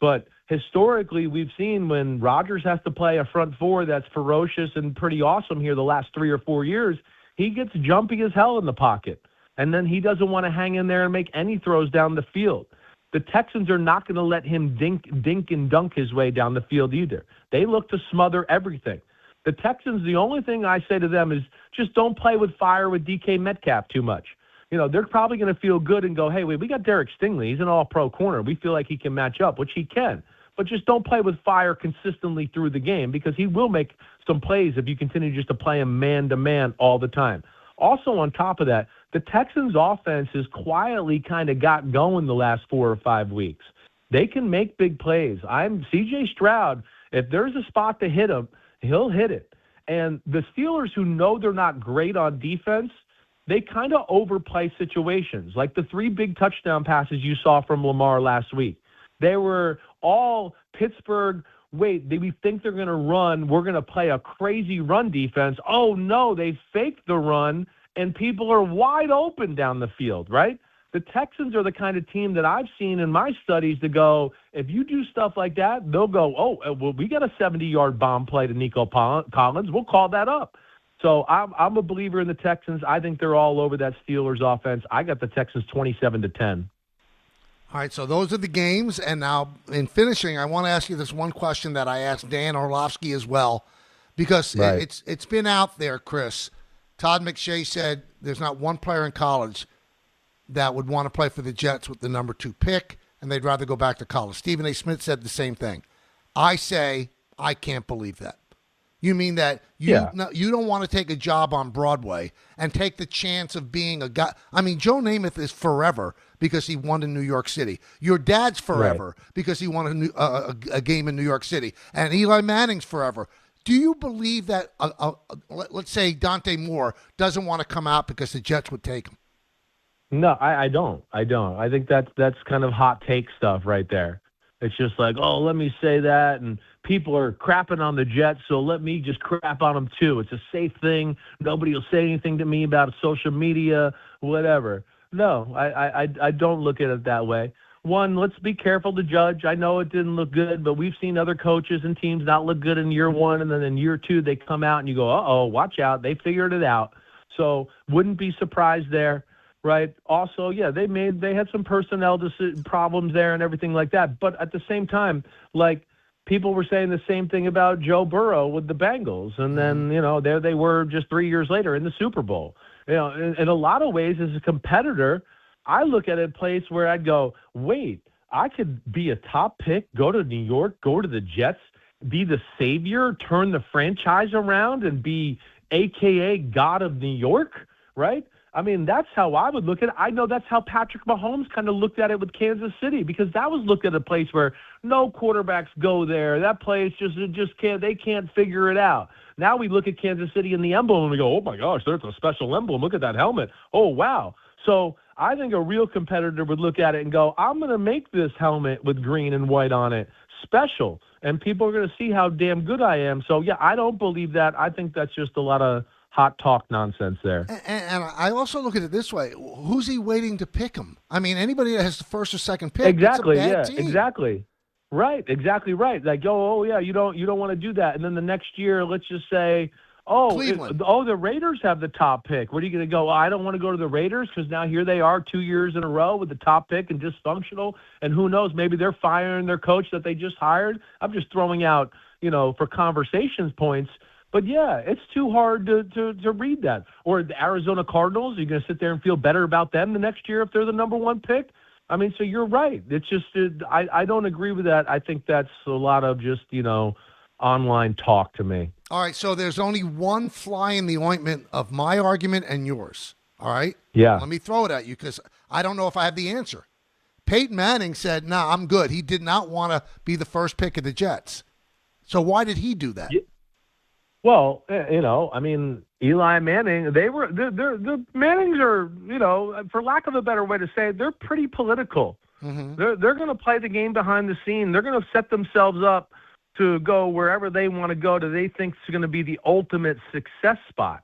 But historically, we've seen when Rodgers has to play a front four that's ferocious and pretty awesome here the last 3 or 4 years, he gets jumpy as hell in the pocket. And then he doesn't want to hang in there and make any throws down the field. The Texans are not going to let him dink and dunk his way down the field either. They look to smother everything. The Texans, the only thing I say to them is just don't play with fire with DK Metcalf too much. They're probably going to feel good and go, hey, we got Derek Stingley. He's an all-pro corner. We feel like he can match up, which he can. But just don't play with fire consistently through the game because he will make some plays if you continue just to play him man-to-man all the time. Also, on top of that, the Texans' offense has quietly kind of got going the last 4 or 5 weeks. They can make big plays. C.J. Stroud, if there's a spot to hit him, he'll hit it. And the Steelers, who know they're not great on defense, they kind of overplay situations, like the 3 big touchdown passes you saw from Lamar last week. They were all Pittsburgh, we think they're going to run. We're going to play a crazy run defense. Oh, no, they faked the run, and people are wide open down the field, right? The Texans are the kind of team that I've seen in my studies to go, if you do stuff like that, they'll go, we got a 70-yard bomb play to Nico Collins. We'll call that up. So I'm a believer in the Texans. I think they're all over that Steelers offense. I got the Texans 27-10. All right, so those are the games. And now in finishing, I want to ask you this one question that I asked Dan Orlovsky as well, because it's been out there, Chris. Todd McShay said there's not one player in college that would want to play for the Jets with the number 2 pick, and they'd rather go back to college. Stephen A. Smith said the same thing. I say I can't believe that. You mean that you don't want to take a job on Broadway and take the chance of being a guy? I mean, Joe Namath is forever because he won in New York City. Your dad's forever because he won a game in New York City. And Eli Manning's forever. Do you believe that, let's say, Dante Moore doesn't want to come out because the Jets would take him? No, I don't. I think that's kind of hot take stuff right there. It's just like, let me say that, and people are crapping on the Jets, so let me just crap on them too. It's a safe thing. Nobody will say anything to me about social media, whatever. No, I don't look at it that way. One, let's be careful to judge. I know it didn't look good, but we've seen other coaches and teams not look good in year 1, and then in year 2 they come out and you go, watch out, they figured it out. So wouldn't be surprised there. Right. Also, they had some personnel problems there and everything like that. But at the same time, like people were saying the same thing about Joe Burrow with the Bengals. And then, there they were just 3 years later in the Super Bowl. In a lot of ways, as a competitor, I look at a place where I'd go, wait, I could be a top pick, go to New York, go to the Jets, be the savior, turn the franchise around and be AKA God of New York. Right. I mean, that's how I would look at it. I know that's how Patrick Mahomes kind of looked at it with Kansas City, because that was looked at a place where no quarterbacks go there. That place just can't, they can't figure it out. Now we look at Kansas City and the emblem and we go, oh my gosh, there's a special emblem. Look at that helmet. Oh, wow. So I think a real competitor would look at it and go, I'm going to make this helmet with green and white on it special, and people are going to see how damn good I am. So, yeah, I don't believe that. I think that's just a lot of hot talk nonsense there. And I also look at it this way. Who's he waiting to pick him? I mean, anybody that has the first or second pick, exactly, it's a bad yeah, team. exactly. Right, exactly right. Like, oh yeah, you don't want to do that. And then the next year, let's just say, Cleveland. The Raiders have the top pick. What are you going to go? I don't want to go to the Raiders because now here they are 2 years in a row with the top pick and dysfunctional. And who knows, maybe they're firing their coach that they just hired. I'm just throwing out, for conversations points. But yeah, it's too hard to read that. Or the Arizona Cardinals, you're going to sit there and feel better about them the next year if they're the number one pick? I mean, so you're right. It's just I don't agree with that. I think that's a lot of just, online talk to me. All right, so there's only one fly in the ointment of my argument and yours. All right? Yeah. Let me throw it at you because I don't know if I have the answer. Peyton Manning said, nah, I'm good. He did not want to be the first pick of the Jets. So why did he do that? Yeah. Well, I mean, Eli Manning, the Mannings are, for lack of a better way to say it, they're pretty political. Mm-hmm. They're going to play the game behind the scene. They're going to set themselves up to go wherever they want to go, they think is going to be the ultimate success spot,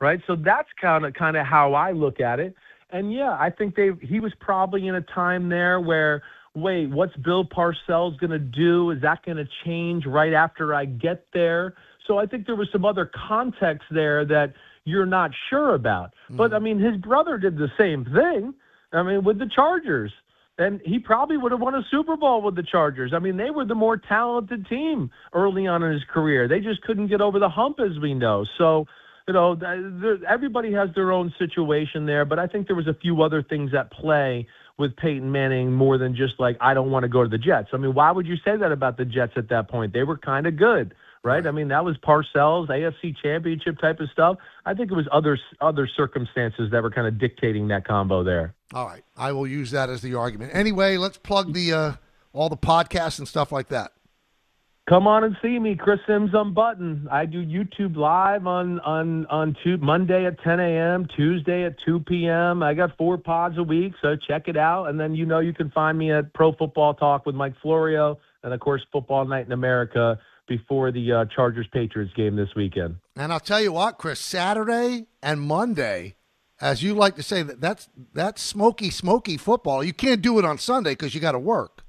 right? So that's kind of how I look at it. And yeah, I think he was probably in a time there where, wait, what's Bill Parcells going to do? Is that going to change right after I get there? So I think there was some other context there that you're not sure about. But I mean, his brother did the same thing. I mean, with the Chargers. And he probably would have won a Super Bowl with the Chargers. I mean, they were the more talented team early on in his career. They just couldn't get over the hump, as we know. So, everybody has their own situation there. But I think there was a few other things at play with Peyton Manning more than just like, I don't want to go to the Jets. I mean, why would you say that about the Jets at that point? They were kind of good, right? I mean, that was Parcells, AFC Championship type of stuff. I think it was other circumstances that were kind of dictating that combo there. All right. I will use that as the argument. Anyway, let's plug the all the podcasts and stuff like that. Come on and see me, Chris Sims Unbuttoned. I do YouTube Live on Monday at 10 a.m., Tuesday at 2 p.m. I got 4 pods a week, so check it out. And then you can find me at Pro Football Talk with Mike Florio and, of course, Football Night in America before the Chargers-Patriots game this weekend. And I'll tell you what, Chris, Saturday and Monday, as you like to say, that's smoky football. You can't do it on Sunday because you got to work.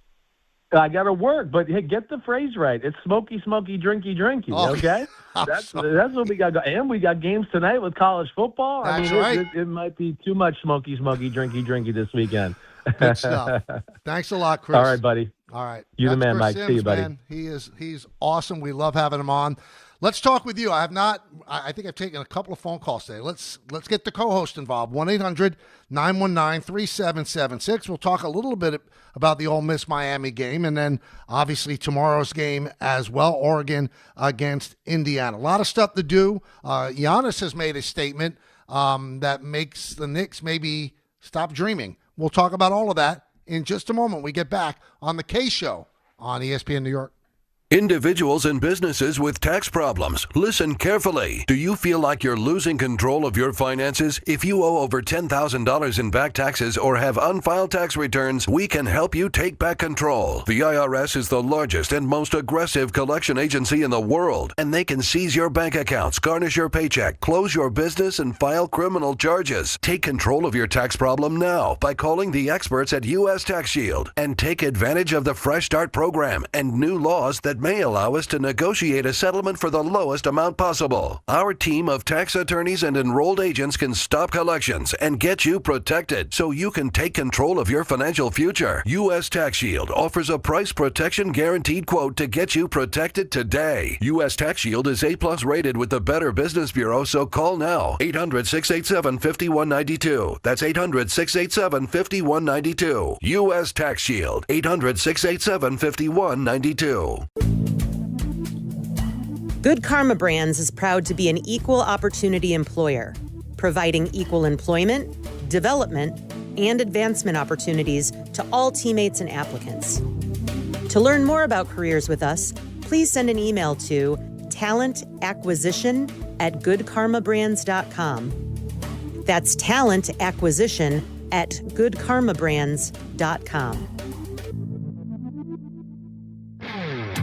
I got to work, but hey, get the phrase right. It's smoky, drinky, okay? That's what we got. And we got games tonight with college football. That's right. It might be too much smoky, drinky this weekend. Good stuff. Thanks a lot, Chris. All right, buddy. All right. You're the man, Chris Mike. Sims, See you, buddy. Man. He's awesome. We love having him on. Let's talk with you. I think I've taken a couple of phone calls today. Let's get the co-host involved. 1-800-919-3776. We'll talk a little bit about the Ole Miss-Miami game and then obviously tomorrow's game as well, Oregon against Indiana. A lot of stuff to do. Giannis has made a statement that makes the Knicks maybe stop dreaming. We'll talk about all of that in just a moment. We get back on the K Show on ESPN New York. Individuals and businesses with tax problems, listen carefully. Do you feel like you're losing control of your finances? If you owe over $10,000 in back taxes or have unfiled tax returns, we can help you take back control. The IRS is the largest and most aggressive collection agency in the world, and they can seize your bank accounts, garnish your paycheck, close your business, and file criminal charges. Take control of your tax problem now by calling the experts at U.S. Tax Shield and take advantage of the Fresh Start program and new laws that may allow us to negotiate a settlement for the lowest amount possible. Our team of tax attorneys and enrolled agents can stop collections and get you protected so you can take control of your financial future. U.S. Tax Shield offers a price protection guaranteed quote to get you protected today. U.S. Tax Shield is A+ rated with the Better Business Bureau, so call now. 800-687-5192. That's 800-687-5192. U.S. Tax Shield. 800-687-5192. Good Karma Brands is proud to be an equal opportunity employer, providing equal employment, development, and advancement opportunities to all teammates and applicants. To learn more about careers with us, please send an email to talentacquisition@goodkarmabrands.com. That's talentacquisition@goodkarmabrands.com.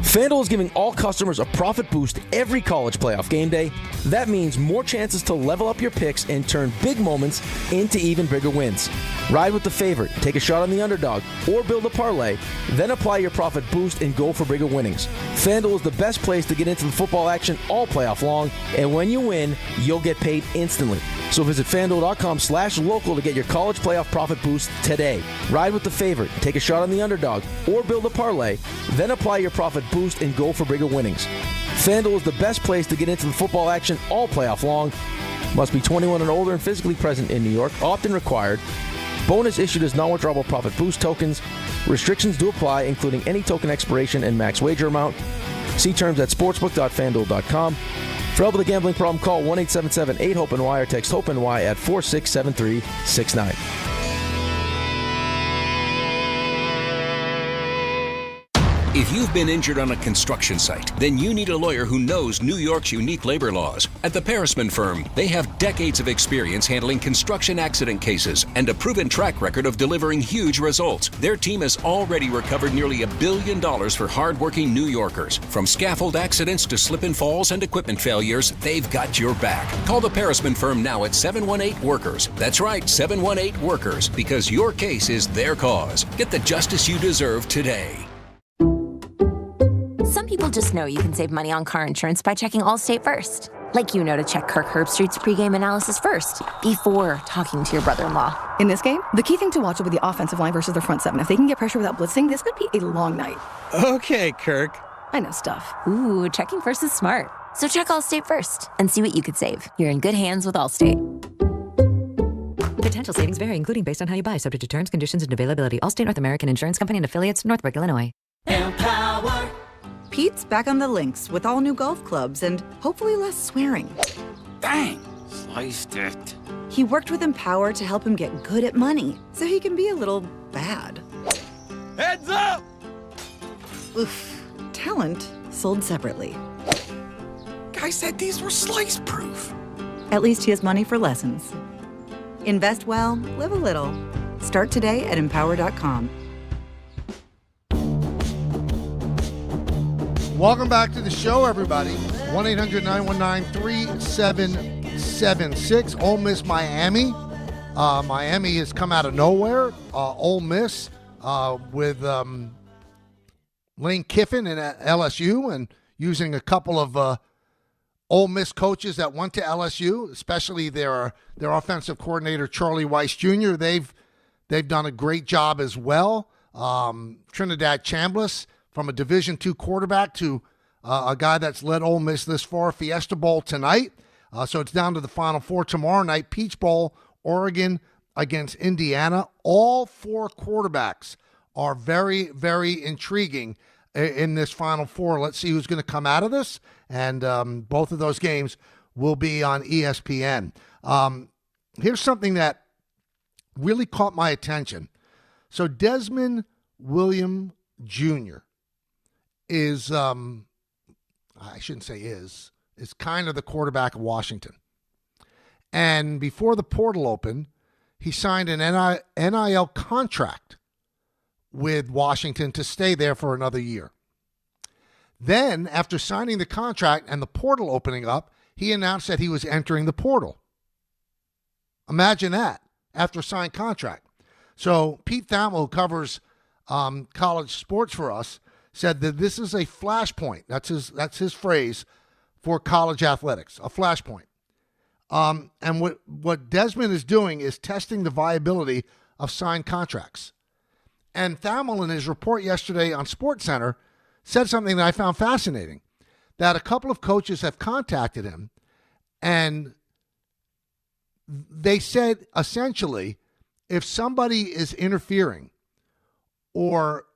FanDuel is giving all customers a profit boost every college playoff game day. That means more chances to level up your picks and turn big moments into even bigger wins. Ride with the favorite, take a shot on the underdog, or build a parlay, then apply your profit boost and go for bigger winnings. FanDuel is the best place to get into the football action all playoff long, and when you win, you'll get paid instantly. So visit FanDuel.com/local to get your college playoff profit boost today. Ride with the favorite, take a shot on the underdog, or build a parlay, then apply your profit boost and go for bigger winnings. FanDuel is the best place to get into the football action all playoff long. Must be 21 and older and physically present in New York. Opt-in required. Bonus issued as non-withdrawable profit boost tokens. Restrictions do apply, including any token expiration and max wager amount. See terms at sportsbook.fanduel.com. For help with a gambling problem, call 1-877-8-HOPE-NY or text HOPE-NY at 467369. If you've been injured on a construction site, then you need a lawyer who knows New York's unique labor laws. At the Parisman Firm, they have decades of experience handling construction accident cases and a proven track record of delivering huge results. Their team has already recovered nearly $1 billion for hardworking New Yorkers. From scaffold accidents to slip and falls and equipment failures, they've got your back. Call the Parisman Firm now at 718-WORKERS. That's right, 718-WORKERS, because your case is their cause. Get the justice you deserve today. Some people just know you can save money on car insurance by checking Allstate first. Like you know to check Kirk Herbstreit's pregame analysis first, before talking to your brother-in-law. In this game, the key thing to watch will be the offensive line versus their front seven. If they can get pressure without blitzing, this could be a long night. Okay, Kirk. I know stuff. Ooh, checking first is smart. So check Allstate first and see what you could save. You're in good hands with Allstate. Potential savings vary, including based on how you buy, subject to terms, conditions, and availability. Allstate North American Insurance Company and affiliates, Northbrook, Illinois. Empower. Pete's back on the links with all new golf clubs and hopefully less swearing. Dang, sliced it. He worked with Empower to help him get good at money, so he can be a little bad. Heads up! Oof. Talent sold separately. Guy said these were slice proof. At least he has money for lessons. Invest well, live a little. Start today at empower.com. Welcome back to the show, everybody. 1-800-919-3776. Ole Miss, Miami. Miami has come out of nowhere. Ole Miss with Lane Kiffin and LSU, and using a couple of Ole Miss coaches that went to LSU, especially their offensive coordinator Charlie Weiss Jr. They've done a great job as well. Trinidad Chambliss, from a Division II quarterback to a guy that's led Ole Miss this far. Fiesta Bowl tonight. So it's down to the Final Four tomorrow night. Peach Bowl, Oregon against Indiana. All four quarterbacks are very, very intriguing in this Final Four. Let's see who's going to come out of this. And both of those games will be on ESPN. Here's something that really caught my attention. So Desmond Williams Jr. is, I shouldn't say is kind of the quarterback of Washington. And before the portal opened, he signed an NIL contract with Washington to stay there for another year. Then, after signing the contract and the portal opening up, he announced that he was entering the portal. Imagine that, after a signed contract. So Pete Thamel, who covers college sports for us, said that this is a flashpoint. That's his phrase for college athletics, a flashpoint. And what Desmond is doing is testing the viability of signed contracts. And Thamel, in his report yesterday on SportsCenter, said something that I found fascinating, that a couple of coaches have contacted him, and they said, essentially, if somebody is interfering or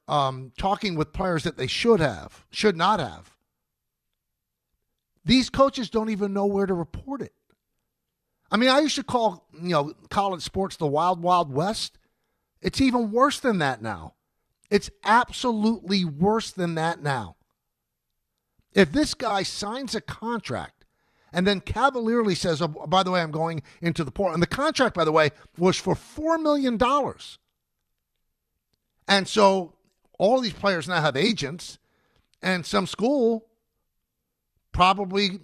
talking with players that they should not have, these coaches don't even know where to report it. I mean, I used to call, college sports the Wild Wild West. It's even worse than that now. It's absolutely worse than that now. If this guy signs a contract and then cavalierly says, oh, by the way, I'm going into the portal. And the contract, by the way, was for $4 million. And so all these players now have agents, and some school probably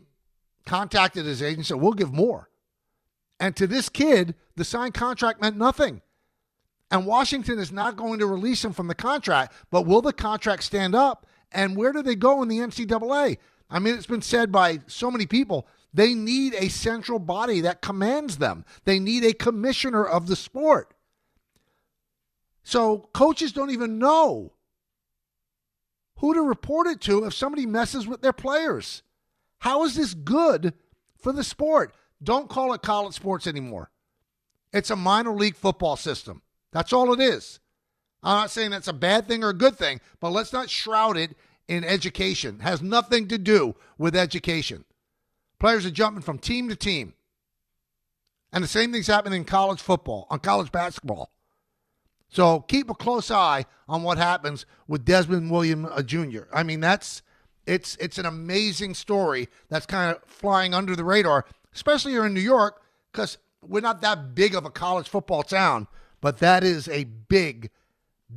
contacted his agent and said, we'll give more. And to this kid, the signed contract meant nothing. And Washington is not going to release him from the contract, but will the contract stand up? And where do they go in the NCAA? I mean, it's been said by so many people, they need a central body that commands them. They need a commissioner of the sport. So coaches don't even know who to report it to if somebody messes with their players. How is this good for the sport? Don't call it college sports anymore. It's a minor league football system. That's all it is. I'm not saying that's a bad thing or a good thing, but let's not shroud it in education. It has nothing to do with education. Players are jumping from team to team. And the same thing's happening in college football, on college basketball. So keep a close eye on what happens with Desmond Williams Jr. I mean, it's an amazing story that's kind of flying under the radar, especially here in New York, because we're not that big of a college football town, but that is a big,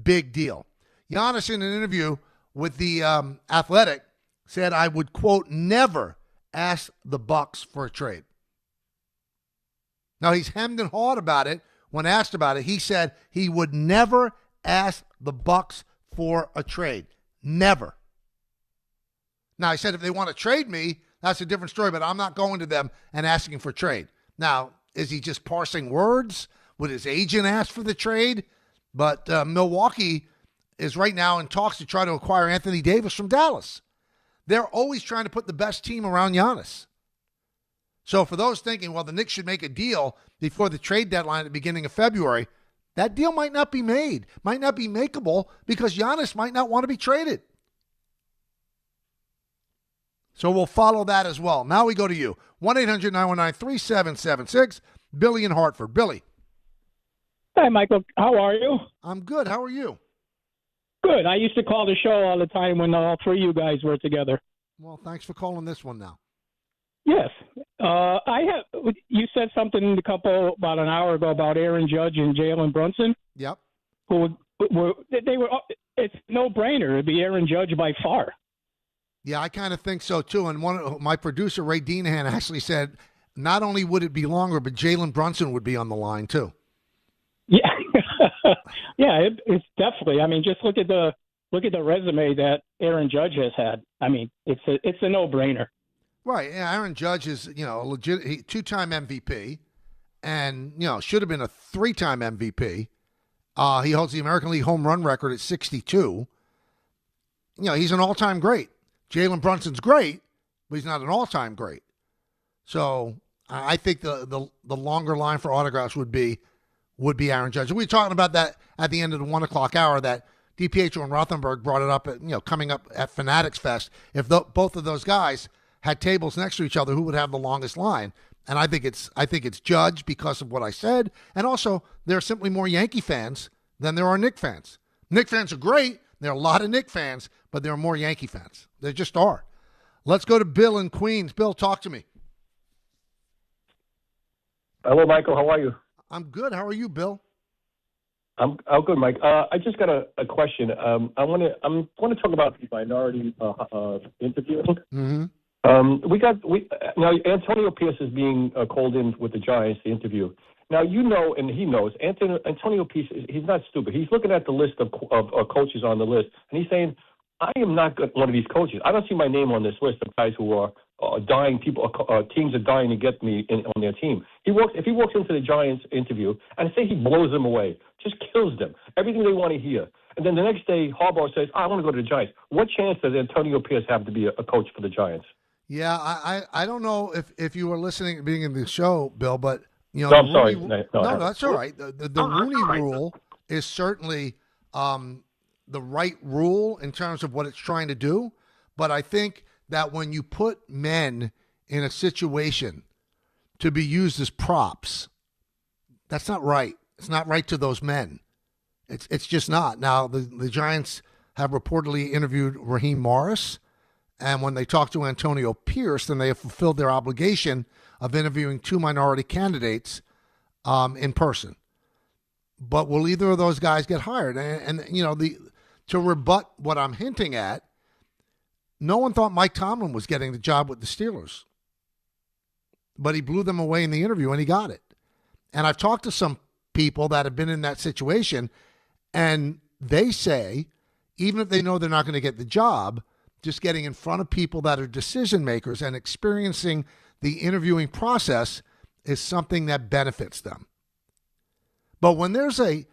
big deal. Giannis, in an interview with the Athletic, said, I would, quote, never ask the Bucks for a trade. Now, he's hemmed and hawed about it. When asked about it, he said he would never ask the Bucks for a trade. Never. Now, he said if they want to trade me, that's a different story, but I'm not going to them and asking for trade. Now, is he just parsing words? Would his agent ask for the trade? But Milwaukee is right now in talks to try to acquire Anthony Davis from Dallas. They're always trying to put the best team around Giannis. So for those thinking, well, the Knicks should make a deal before the trade deadline at the beginning of February, that deal might not be made, might not be makeable because Giannis might not want to be traded. So we'll follow that as well. Now we go to you. 1-800-919-3776. Billy in Hartford. Billy. Hi, Michael. How are you? I'm good. How are you? Good. I used to call the show all the time when all three of you guys were together. Well, thanks for calling this one now. Yes. You said something about an hour ago about Aaron Judge and Jalen Brunson. Yep. It's no brainer. It'd be Aaron Judge by far. Yeah, I kind of think so too. And my producer, Ray Deanahan, actually said not only would it be longer, but Jalen Brunson would be on the line too. Yeah. Yeah, it's definitely. I mean, just look at the resume that Aaron Judge has had. I mean, it's a no-brainer. Right. Yeah, Aaron Judge is, a legit two-time MVP and, should have been a three-time MVP. He holds the American League home run record at 62. He's an all-time great. Jalen Brunson's great, but he's not an all-time great. So I think the longer line for autographs would be Aaron Judge. We were talking about that at the end of the 1 o'clock hour that DiPietro and Rothenberg brought it up at, coming up at Fanatics Fest. If both of those guys had tables next to each other, who would have the longest line? And I think it's Judge because of what I said. And also, there are simply more Yankee fans than there are Knicks fans. Knicks fans are great. There are a lot of Knicks fans, but there are more Yankee fans. There just are. Let's go to Bill in Queens. Bill, talk to me. Hello, Michael. How are you? I'm good. How are you, Bill? I'm good, Mike. I just got a question. I want to talk about the minority interview. Mm-hmm. Now Antonio Pierce is being called in with the Giants to interview. Now and he knows Antonio Pierce. He's not stupid. He's looking at the list of coaches on the list, and he's saying, "I am not one of these coaches. I don't see my name on this list of guys who are dying. Teams are dying to get me on their team." If he walks into the Giants interview and say he blows them away, just kills them, everything they want to hear, and then the next day Harbaugh says, "I want to go to the Giants." What chance does Antonio Pierce have to be a coach for the Giants? Yeah, I don't know if you were listening, being in the show, Bill, but No, I'm sorry. No, that's all right. The Rooney Rule is certainly the right rule in terms of what it's trying to do, but I think that when you put men in a situation to be used as props. That's not right. It's not right to those men. It's just not. Now, the Giants have reportedly interviewed Raheem Morris, and when they talked to Antonio Pierce, then they have fulfilled their obligation of interviewing 2 minority candidates in person. But will either of those guys get hired? And you know, to rebut what I'm hinting at, no one thought Mike Tomlin was getting the job with the Steelers. But he blew them away in the interview, and he got it. And I've talked to some people that have been in that situation, and they say, even if they know they're not going to get the job, just getting in front of people that are decision makers and experiencing the interviewing process is something that benefits them. But when there's a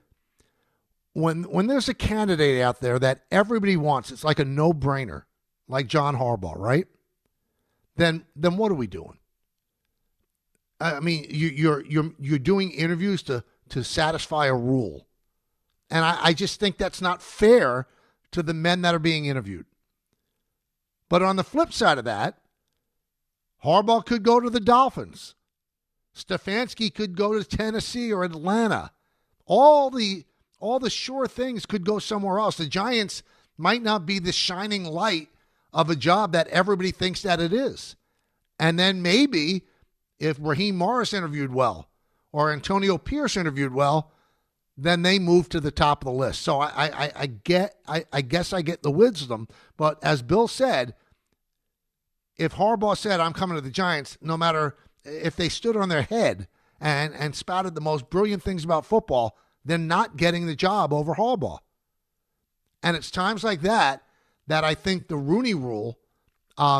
candidate out there that everybody wants, it's like a no-brainer, like John Harbaugh, right? Then what are we doing? I mean, you're doing interviews to satisfy a rule. And I just think that's not fair to the men that are being interviewed. But on the flip side of that, Harbaugh could go to the Dolphins. Stefanski could go to Tennessee or Atlanta. All the sure things could go somewhere else. The Giants might not be the shining light of a job that everybody thinks that it is. And then maybe if Raheem Morris interviewed well or Antonio Pierce interviewed well, then they move to the top of the list. So I guess I get the wisdom. But as Bill said, if Harbaugh said, I'm coming to the Giants, no matter if they stood on their head and spouted the most brilliant things about football, they're not getting the job over Harbaugh. And it's times like that that I think the Rooney Rule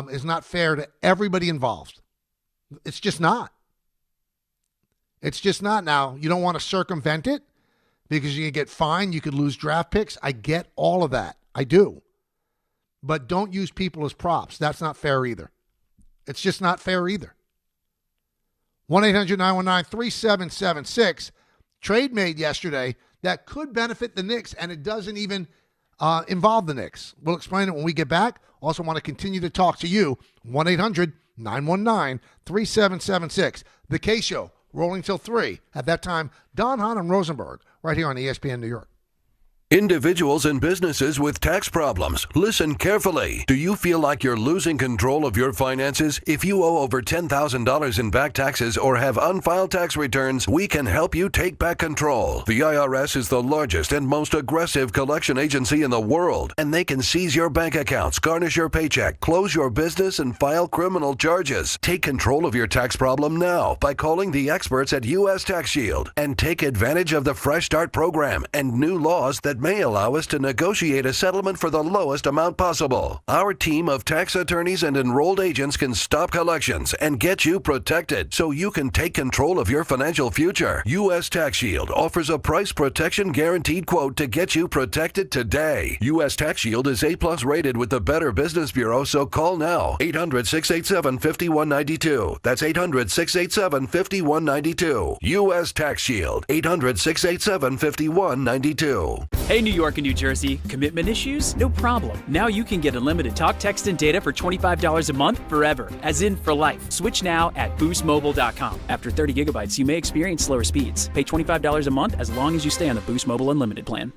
is not fair to everybody involved. It's just not. It's just not. Now, you don't want to circumvent it because you can get fined, you could lose draft picks. I get all of that. I do. But don't use people as props. That's not fair either. It's just not fair either. 1-800-919-3776. Trade made yesterday that could benefit the Knicks, and it doesn't even involve the Knicks. We'll explain it when we get back. Also want to continue to talk to you. 1-800-919-3776. The K-Show, rolling till 3. At that time, Don, Hahn, and Rosenberg, right here on ESPN New York. Individuals and businesses with tax problems, listen carefully. Do you feel like you're losing control of your finances? If you owe over $10,000 in back taxes or have unfiled tax returns, we can help you take back control. The IRS is the largest and most aggressive collection agency in the world, and they can seize your bank accounts, garnish your paycheck, close your business, and file criminal charges. Take control of your tax problem now by calling the experts at U.S. Tax Shield and take advantage of the Fresh Start program and new laws that may allow us to negotiate a settlement for the lowest amount possible. Our team of tax attorneys and enrolled agents can stop collections and get you protected so you can take control of your financial future. U.S. Tax Shield offers a price protection guaranteed quote to get you protected today. U.S. Tax Shield is A+ rated with the Better Business Bureau, so call now. 800-687-5192. That's 800-687-5192. U.S. Tax Shield. 800-687-5192. Hey, New York and New Jersey, commitment issues? No problem. Now you can get unlimited talk, text, and data for $25 a month forever, as in for life. Switch now at boostmobile.com. After 30 gigabytes, you may experience slower speeds. Pay $25 a month as long as you stay on the Boost Mobile Unlimited plan.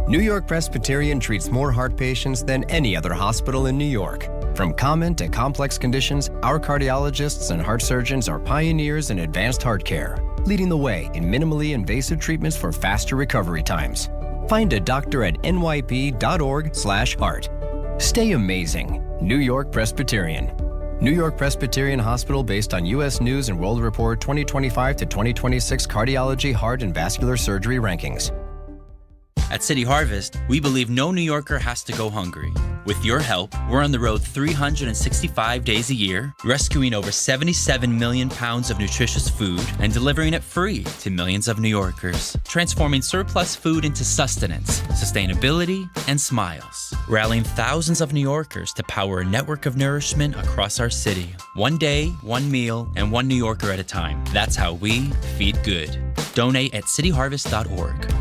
New York Presbyterian treats more heart patients than any other hospital in New York. From common to complex conditions, our cardiologists and heart surgeons are pioneers in advanced heart care, leading the way in minimally invasive treatments for faster recovery times. Find a doctor at nyp.org/heart. Stay amazing. New York Presbyterian. New York Presbyterian Hospital based on U.S. News and World Report 2025 to 2026 Cardiology, Heart, and Vascular Surgery Rankings. At City Harvest, we believe no New Yorker has to go hungry. With your help, we're on the road 365 days a year, rescuing over 77 million pounds of nutritious food and delivering it free to millions of New Yorkers, transforming surplus food into sustenance, sustainability, and smiles, rallying thousands of New Yorkers to power a network of nourishment across our city. One day, one meal, and one New Yorker at a time. That's how we feed good. Donate at cityharvest.org.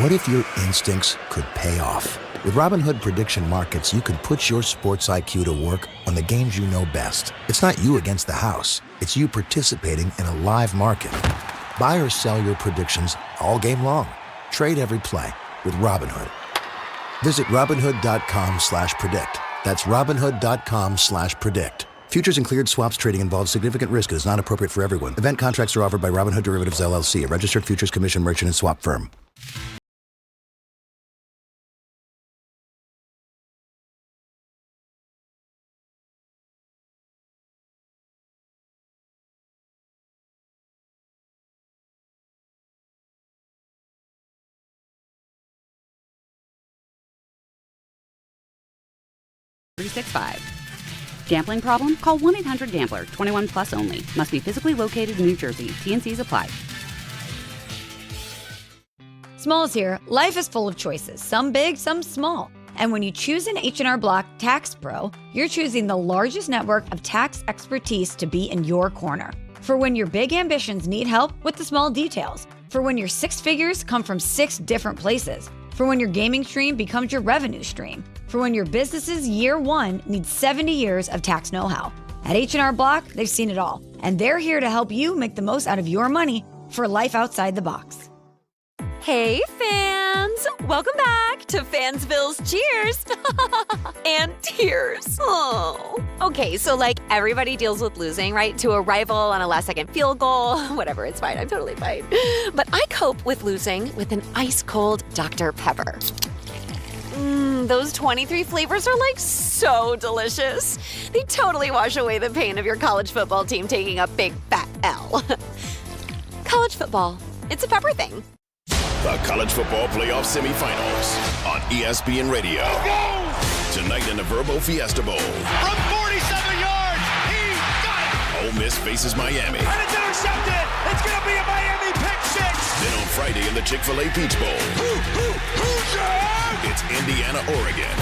What if your instincts could pay off? With Robinhood Prediction Markets, you can put your sports IQ to work on the games you know best. It's not you against the house. It's you participating in a live market. Buy or sell your predictions all game long. Trade every play with Robinhood. Visit Robinhood.com/predict. That's Robinhood.com/predict. Futures and cleared swaps trading involves significant risk and is not appropriate for everyone. Event contracts are offered by Robinhood Derivatives LLC, a registered futures commission merchant and swap firm. Gambling problem? Call 1-800-GAMBLER. 21 plus only. Must be physically located in New Jersey. T&Cs apply. Smalls here. Life is full of choices. Some big, some small. And when you choose an H&R Block Tax Pro, you're choosing the largest network of tax expertise to be in your corner. For when your big ambitions need help with the small details. For when your six figures come from 6 different places. For when your gaming stream becomes your revenue stream. For when your business's year one needs 70 years of tax know-how. At H&R Block, they've seen it all. And they're here to help you make the most out of your money for life outside the box. Hey, fans! Welcome back to Fansville's Cheers and Tears. Oh. Okay, so like everybody deals with losing, right? To a rival on a last-second field goal. Whatever, it's fine. I'm totally fine. But I cope with losing with an ice-cold Dr. Pepper. Those 23 flavors are like so delicious. They totally wash away the pain of your college football team taking a big fat L. College football, it's a pepper thing. The College Football Playoff Semifinals on ESPN Radio. Tonight in the Verbo Fiesta Bowl. From 47 yards, he got it! Ole Miss faces Miami. And it's intercepted! It's going to be a Miami pick six! Then on Friday in the Chick-fil-A Peach Bowl. It's Indiana, Oregon.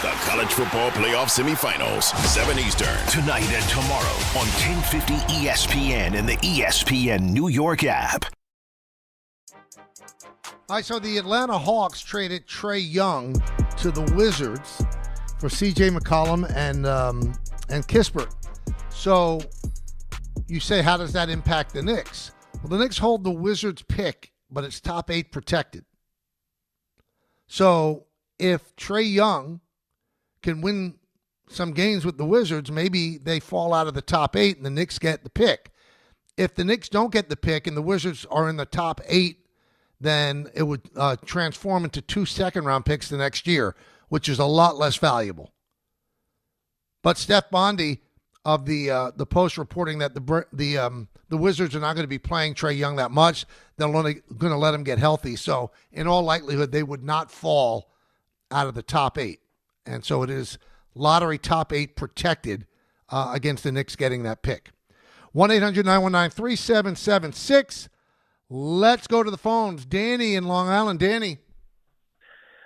The College Football Playoff Semifinals, 7 Eastern. Tonight and tomorrow on 1050 ESPN and the ESPN New York app. All right, so the Atlanta Hawks traded Trae Young to the Wizards for C.J. McCollum and Kispert. So you say, how does that impact the Knicks? Well, the Knicks hold the Wizards pick, but it's top 8 protected. So if Trae Young can win some games with the Wizards, maybe they fall out of the top 8 and the Knicks get the pick. If the Knicks don't get the pick and the Wizards are in the top 8, then it would transform into 2 second-round picks the next year, which is a lot less valuable. But Steph Bondy of the Post reporting that the Wizards are not going to be playing Trae Young that much. They're only going to let him get healthy. So in all likelihood, they would not fall out of the top 8. And so it is lottery top 8 protected against the Knicks getting that pick. 1-800-919-3776. Let's go to the phones. Danny in Long Island. Danny.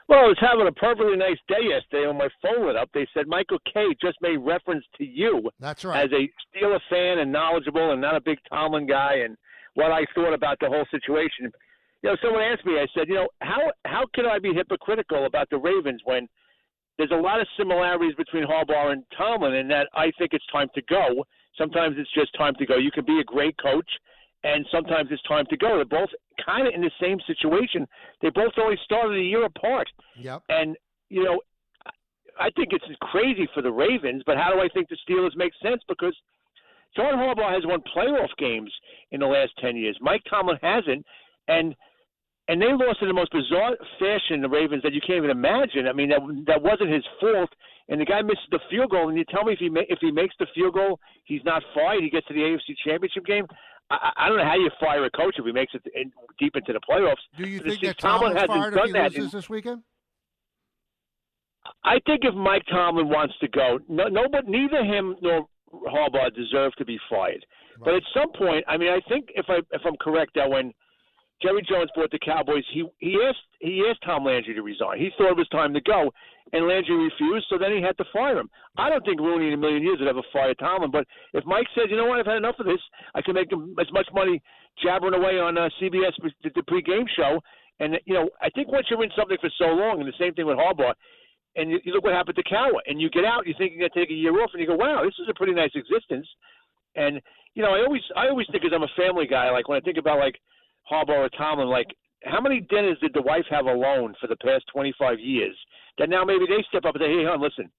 Well, I was having a perfectly nice day yesterday when my phone lit up. They said Michael K. just made reference to you. That's right. As a Steeler fan and knowledgeable and not a big Tomlin guy and what I thought about the whole situation. You know, someone asked me, I said, you know, how can I be hypocritical about the Ravens when there's a lot of similarities between Harbaugh and Tomlin in that I think it's time to go. Sometimes it's just time to go. You can be a great coach, and sometimes it's time to go. They're both kind of in the same situation. They both only started a year apart. Yep. And, you know, I think it's crazy for the Ravens, but how do I think the Steelers make sense? Because John Harbaugh has won playoff games in the last 10 years. Mike Tomlin hasn't, and they lost in the most bizarre fashion, the Ravens, that you can't even imagine. I mean, that wasn't his fault, and the guy misses the field goal, and you tell me if he makes the field goal, he's not fired, he gets to the AFC Championship game. I don't know how you fire a coach if he makes it deep into the playoffs. Do you think that Tomlin's fired if he loses this weekend? I think if Mike Tomlin wants to go, but neither him nor Harbaugh deserve to be fired. Right. But at some point, I mean, I think if I'm correct that when Jerry Jones bought the Cowboys, he asked Tom Landry to resign. He thought it was time to go, and Landry refused, so then he had to fire him. I don't think Rooney in a million years would ever fire Tomlin, but if Mike says, you know what, I've had enough of this, I can make as much money jabbering away on CBS, the pregame show, And, I think once you're in something for so long, and the same thing with Harbaugh, and you look what happened to Cowher, and you get out, you think you're going to take a year off, and you go, wow, this is a pretty nice existence. And, I always think, because I'm a family guy, like when I think about like Harbaugh or Tomlin, like how many dinners did the wife have alone for the past 25 years that now maybe they step up and say, hey, hon, listen,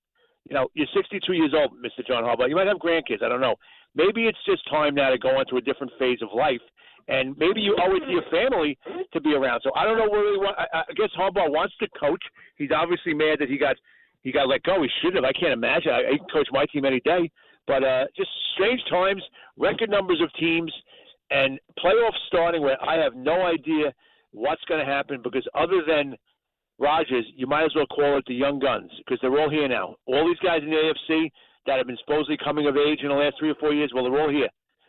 you're 62 years old, Mr. John Harbaugh. You might have grandkids. I don't know. Maybe it's just time now to go on to a different phase of life. And maybe you owe it to your family to be around. So I don't know where I guess Harbaugh wants to coach. He's obviously mad that he got let go. He should have. I can't imagine. I can coach my team any day. But just strange times, record numbers of teams, and playoffs starting where I have no idea what's going to happen, because other than Rodgers, you might as well call it the young guns, because they're all here now. All these guys in the AFC that have been supposedly coming of age in the last 3 or 4 years, well, they're all here.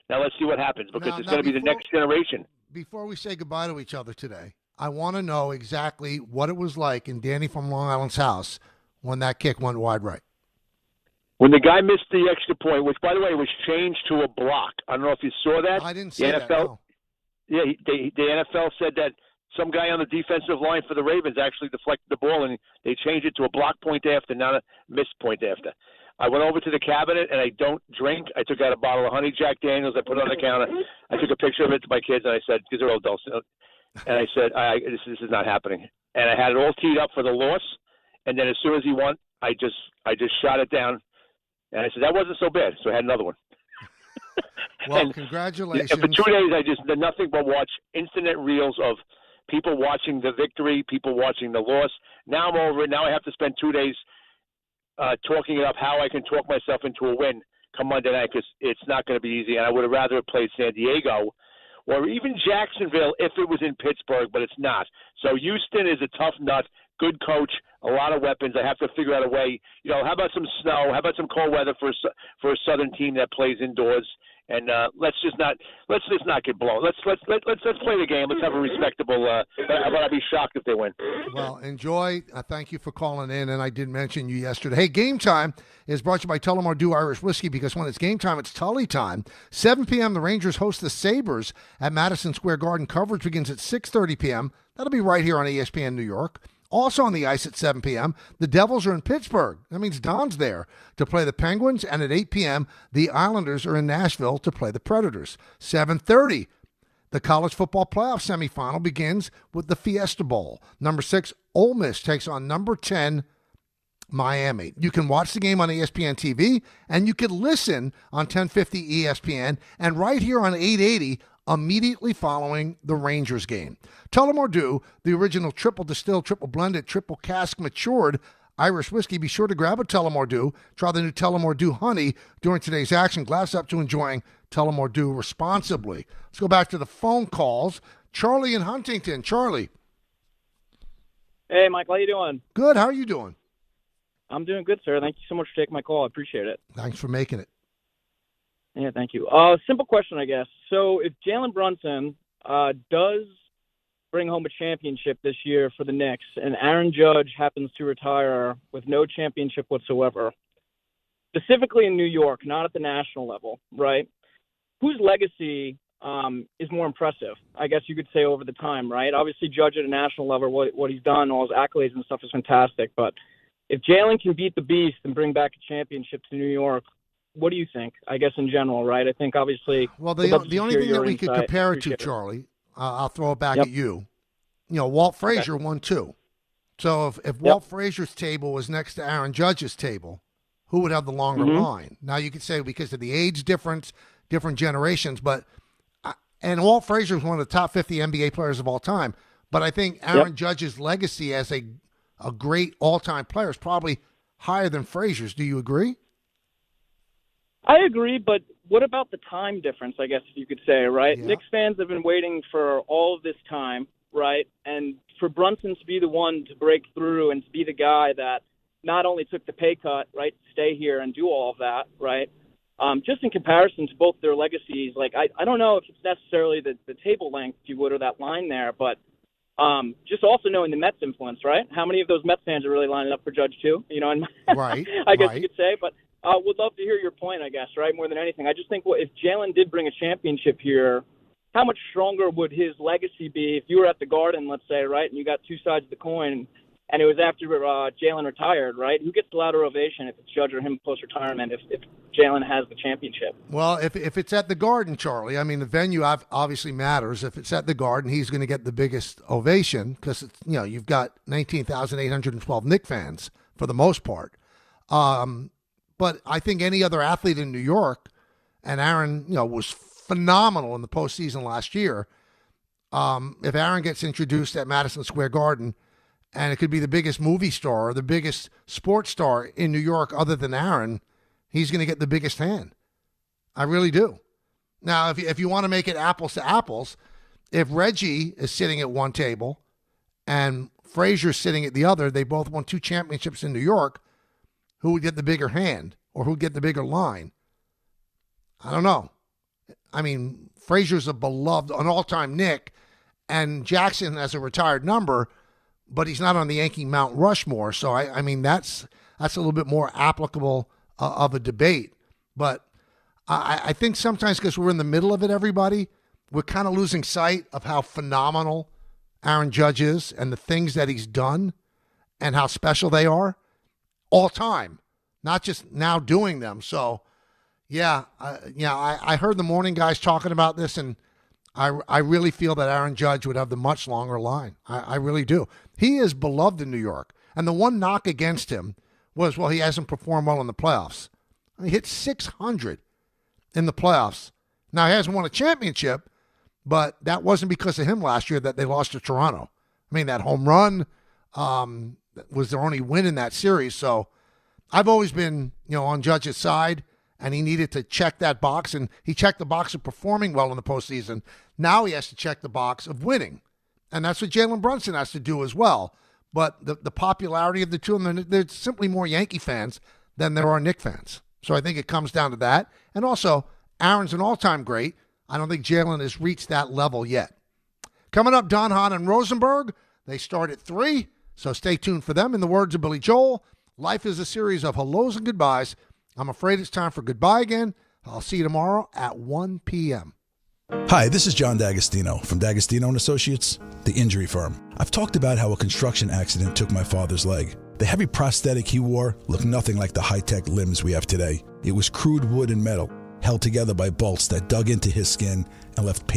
Now let's see what happens, because it's going to be the next generation. Before we say goodbye to each other today, I want to know exactly what it was like in Danny from Long Island's house when that kick went wide right. When the guy missed the extra point, which, by the way, was changed to a block. I don't know if you saw that. I didn't see that, no. Yeah, the NFL said that some guy on the defensive line for the Ravens actually deflected the ball, and they changed it to a block point after, not a missed point after. I went over to the cabinet, and I don't drink. I took out a bottle of honey Jack Daniels. I put it on the counter. I took a picture of it to my kids, and I said, because they're all adults, and I said, this is not happening. And I had it all teed up for the loss, and then as soon as he won, I just shot it down, and I said, that wasn't so bad. So I had another one. Well, congratulations. And for 2 days, I just did nothing but watch instant reels of people watching the victory, people watching the loss. Now I'm over it. Now I have to spend 2 days talking it up, how I can talk myself into a win come Monday night, because it's not going to be easy. And I would have rather played San Diego or even Jacksonville if it was in Pittsburgh, but it's not. So Houston is a tough nut, good coach, a lot of weapons. I have to figure out a way. How about some snow? How about some cold weather for a Southern team that plays indoors? And let's just not get blown. Let's play the game. Let's have a respectable. But I'd be shocked if they win. Well, enjoy. Thank you for calling in. And I did mention you yesterday. Hey, Game Time is brought to you by Tullamore Dew Irish Whiskey, because when it's game time, it's Tully time. 7 p.m. the Rangers host the Sabres at Madison Square Garden. Coverage begins at 6:30 p.m. That'll be right here on ESPN New York. Also on the ice at 7 p.m., the Devils are in Pittsburgh. That means Don's there to play the Penguins. And at 8 p.m., the Islanders are in Nashville to play the Predators. 7:30, the college football playoff semifinal begins with the Fiesta Bowl. Number 6, Ole Miss takes on number 10, Miami. You can watch the game on ESPN TV, and you can listen on 1050 ESPN and right here on 880 immediately following the Rangers game. Tullamore Dew, the original triple distilled, triple blended, triple cask matured Irish whiskey. Be sure to grab a Tullamore Dew. Try the new Tullamore Dew Honey during today's action. Glass up to enjoying Tullamore Dew responsibly. Let's go back to the phone calls. Charlie in Huntington. Charlie. Hey, Mike. How you doing? Good. How are you doing? I'm doing good, sir. Thank you so much for taking my call. I appreciate it. Thanks for making it. Yeah, thank you. Simple question, I guess. So if Jalen Brunson does bring home a championship this year for the Knicks, and Aaron Judge happens to retire with no championship whatsoever, specifically in New York, not at the national level, right? Whose legacy is more impressive, I guess you could say, over the time, right? Obviously, Judge at a national level, what he's done, all his accolades and stuff is fantastic. But if Jalen can beat the beast and bring back a championship to New York, what do you think? I guess in general, right? I think obviously. Well, the only thing that we could compare it to, Charlie, I'll throw it back at you. Walt Frazier won 2. So if Walt Frazier's table was next to Aaron Judge's table, who would have the longer line? Now you could say because of the age difference, different generations, but and Walt Frazier is one of the top 50 NBA players of all time. But I think Aaron Judge's legacy as a great all-time player is probably higher than Frazier's. Do you agree? I agree, but what about the time difference, I guess you could say, right? Yeah. Knicks fans have been waiting for all of this time, right? And for Brunson to be the one to break through and to be the guy that not only took the pay cut, right, to stay here and do all of that, right? Just in comparison to both their legacies, like I don't know if it's necessarily the table length, if you would, or that line there, but just also knowing the Mets influence, right? How many of those Mets fans are really lining up for Judge too? And right, I guess you could say, but would love to hear your point, I guess, right? More than anything. I just think if Jalen did bring a championship here, how much stronger would his legacy be if you were at the Garden, let's say, right, and you got two sides of the coin, and it was after Jalen retired, right? Who gets the louder ovation if it's Judge or him post-retirement if Jalen has the championship? Well, if it's at the Garden, Charlie, I mean, the venue obviously matters. If it's at the Garden, he's going to get the biggest ovation because, you've got 19,812 Knicks fans for the most part. But I think any other athlete in New York, and Aaron, was phenomenal in the postseason last year. If Aaron gets introduced at Madison Square Garden, and it could be the biggest movie star or the biggest sports star in New York other than Aaron, he's going to get the biggest hand. I really do. Now, if you want to make it apples to apples, if Reggie is sitting at one table and Frazier's sitting at the other, they both won 2 championships in New York, who would get the bigger hand or who would get the bigger line? I don't know. I mean, Frazier's an all-time Knick, and Jackson has a retired number, but he's not on the Yankee Mount Rushmore. So, I mean, that's a little bit more applicable of a debate. But I think sometimes because we're in the middle of it, everybody, we're kind of losing sight of how phenomenal Aaron Judge is and the things that he's done and how special they are all time, not just now doing them. So, I heard the morning guys talking about this, and I really feel that Aaron Judge would have the much longer line. I really do. He is beloved in New York. And the one knock against him was, he hasn't performed well in the playoffs. He hit 600 in the playoffs. Now, he hasn't won a championship, but that wasn't because of him last year that they lost to Toronto. I mean, that home run was their only win in that series. So I've always been, on Judge's side, and he needed to check that box, and he checked the box of performing well in the postseason. Now he has to check the box of winning, and that's what Jalen Brunson has to do as well. But the popularity of the two, and there's simply more Yankee fans than there are Knicks fans. So I think it comes down to that. And also, Aaron's an all-time great. I don't think Jalen has reached that level yet. Coming up, Don Hahn and Rosenberg. They start at 3, so stay tuned for them. In the words of Billy Joel, life is a series of hellos and goodbyes. I'm afraid it's time for goodbye again. I'll see you tomorrow at 1 p.m. Hi, this is John D'Agostino from D'Agostino & Associates, the injury firm. I've talked about how a construction accident took my father's leg. The heavy prosthetic he wore looked nothing like the high-tech limbs we have today. It was crude wood and metal, held together by bolts that dug into his skin and left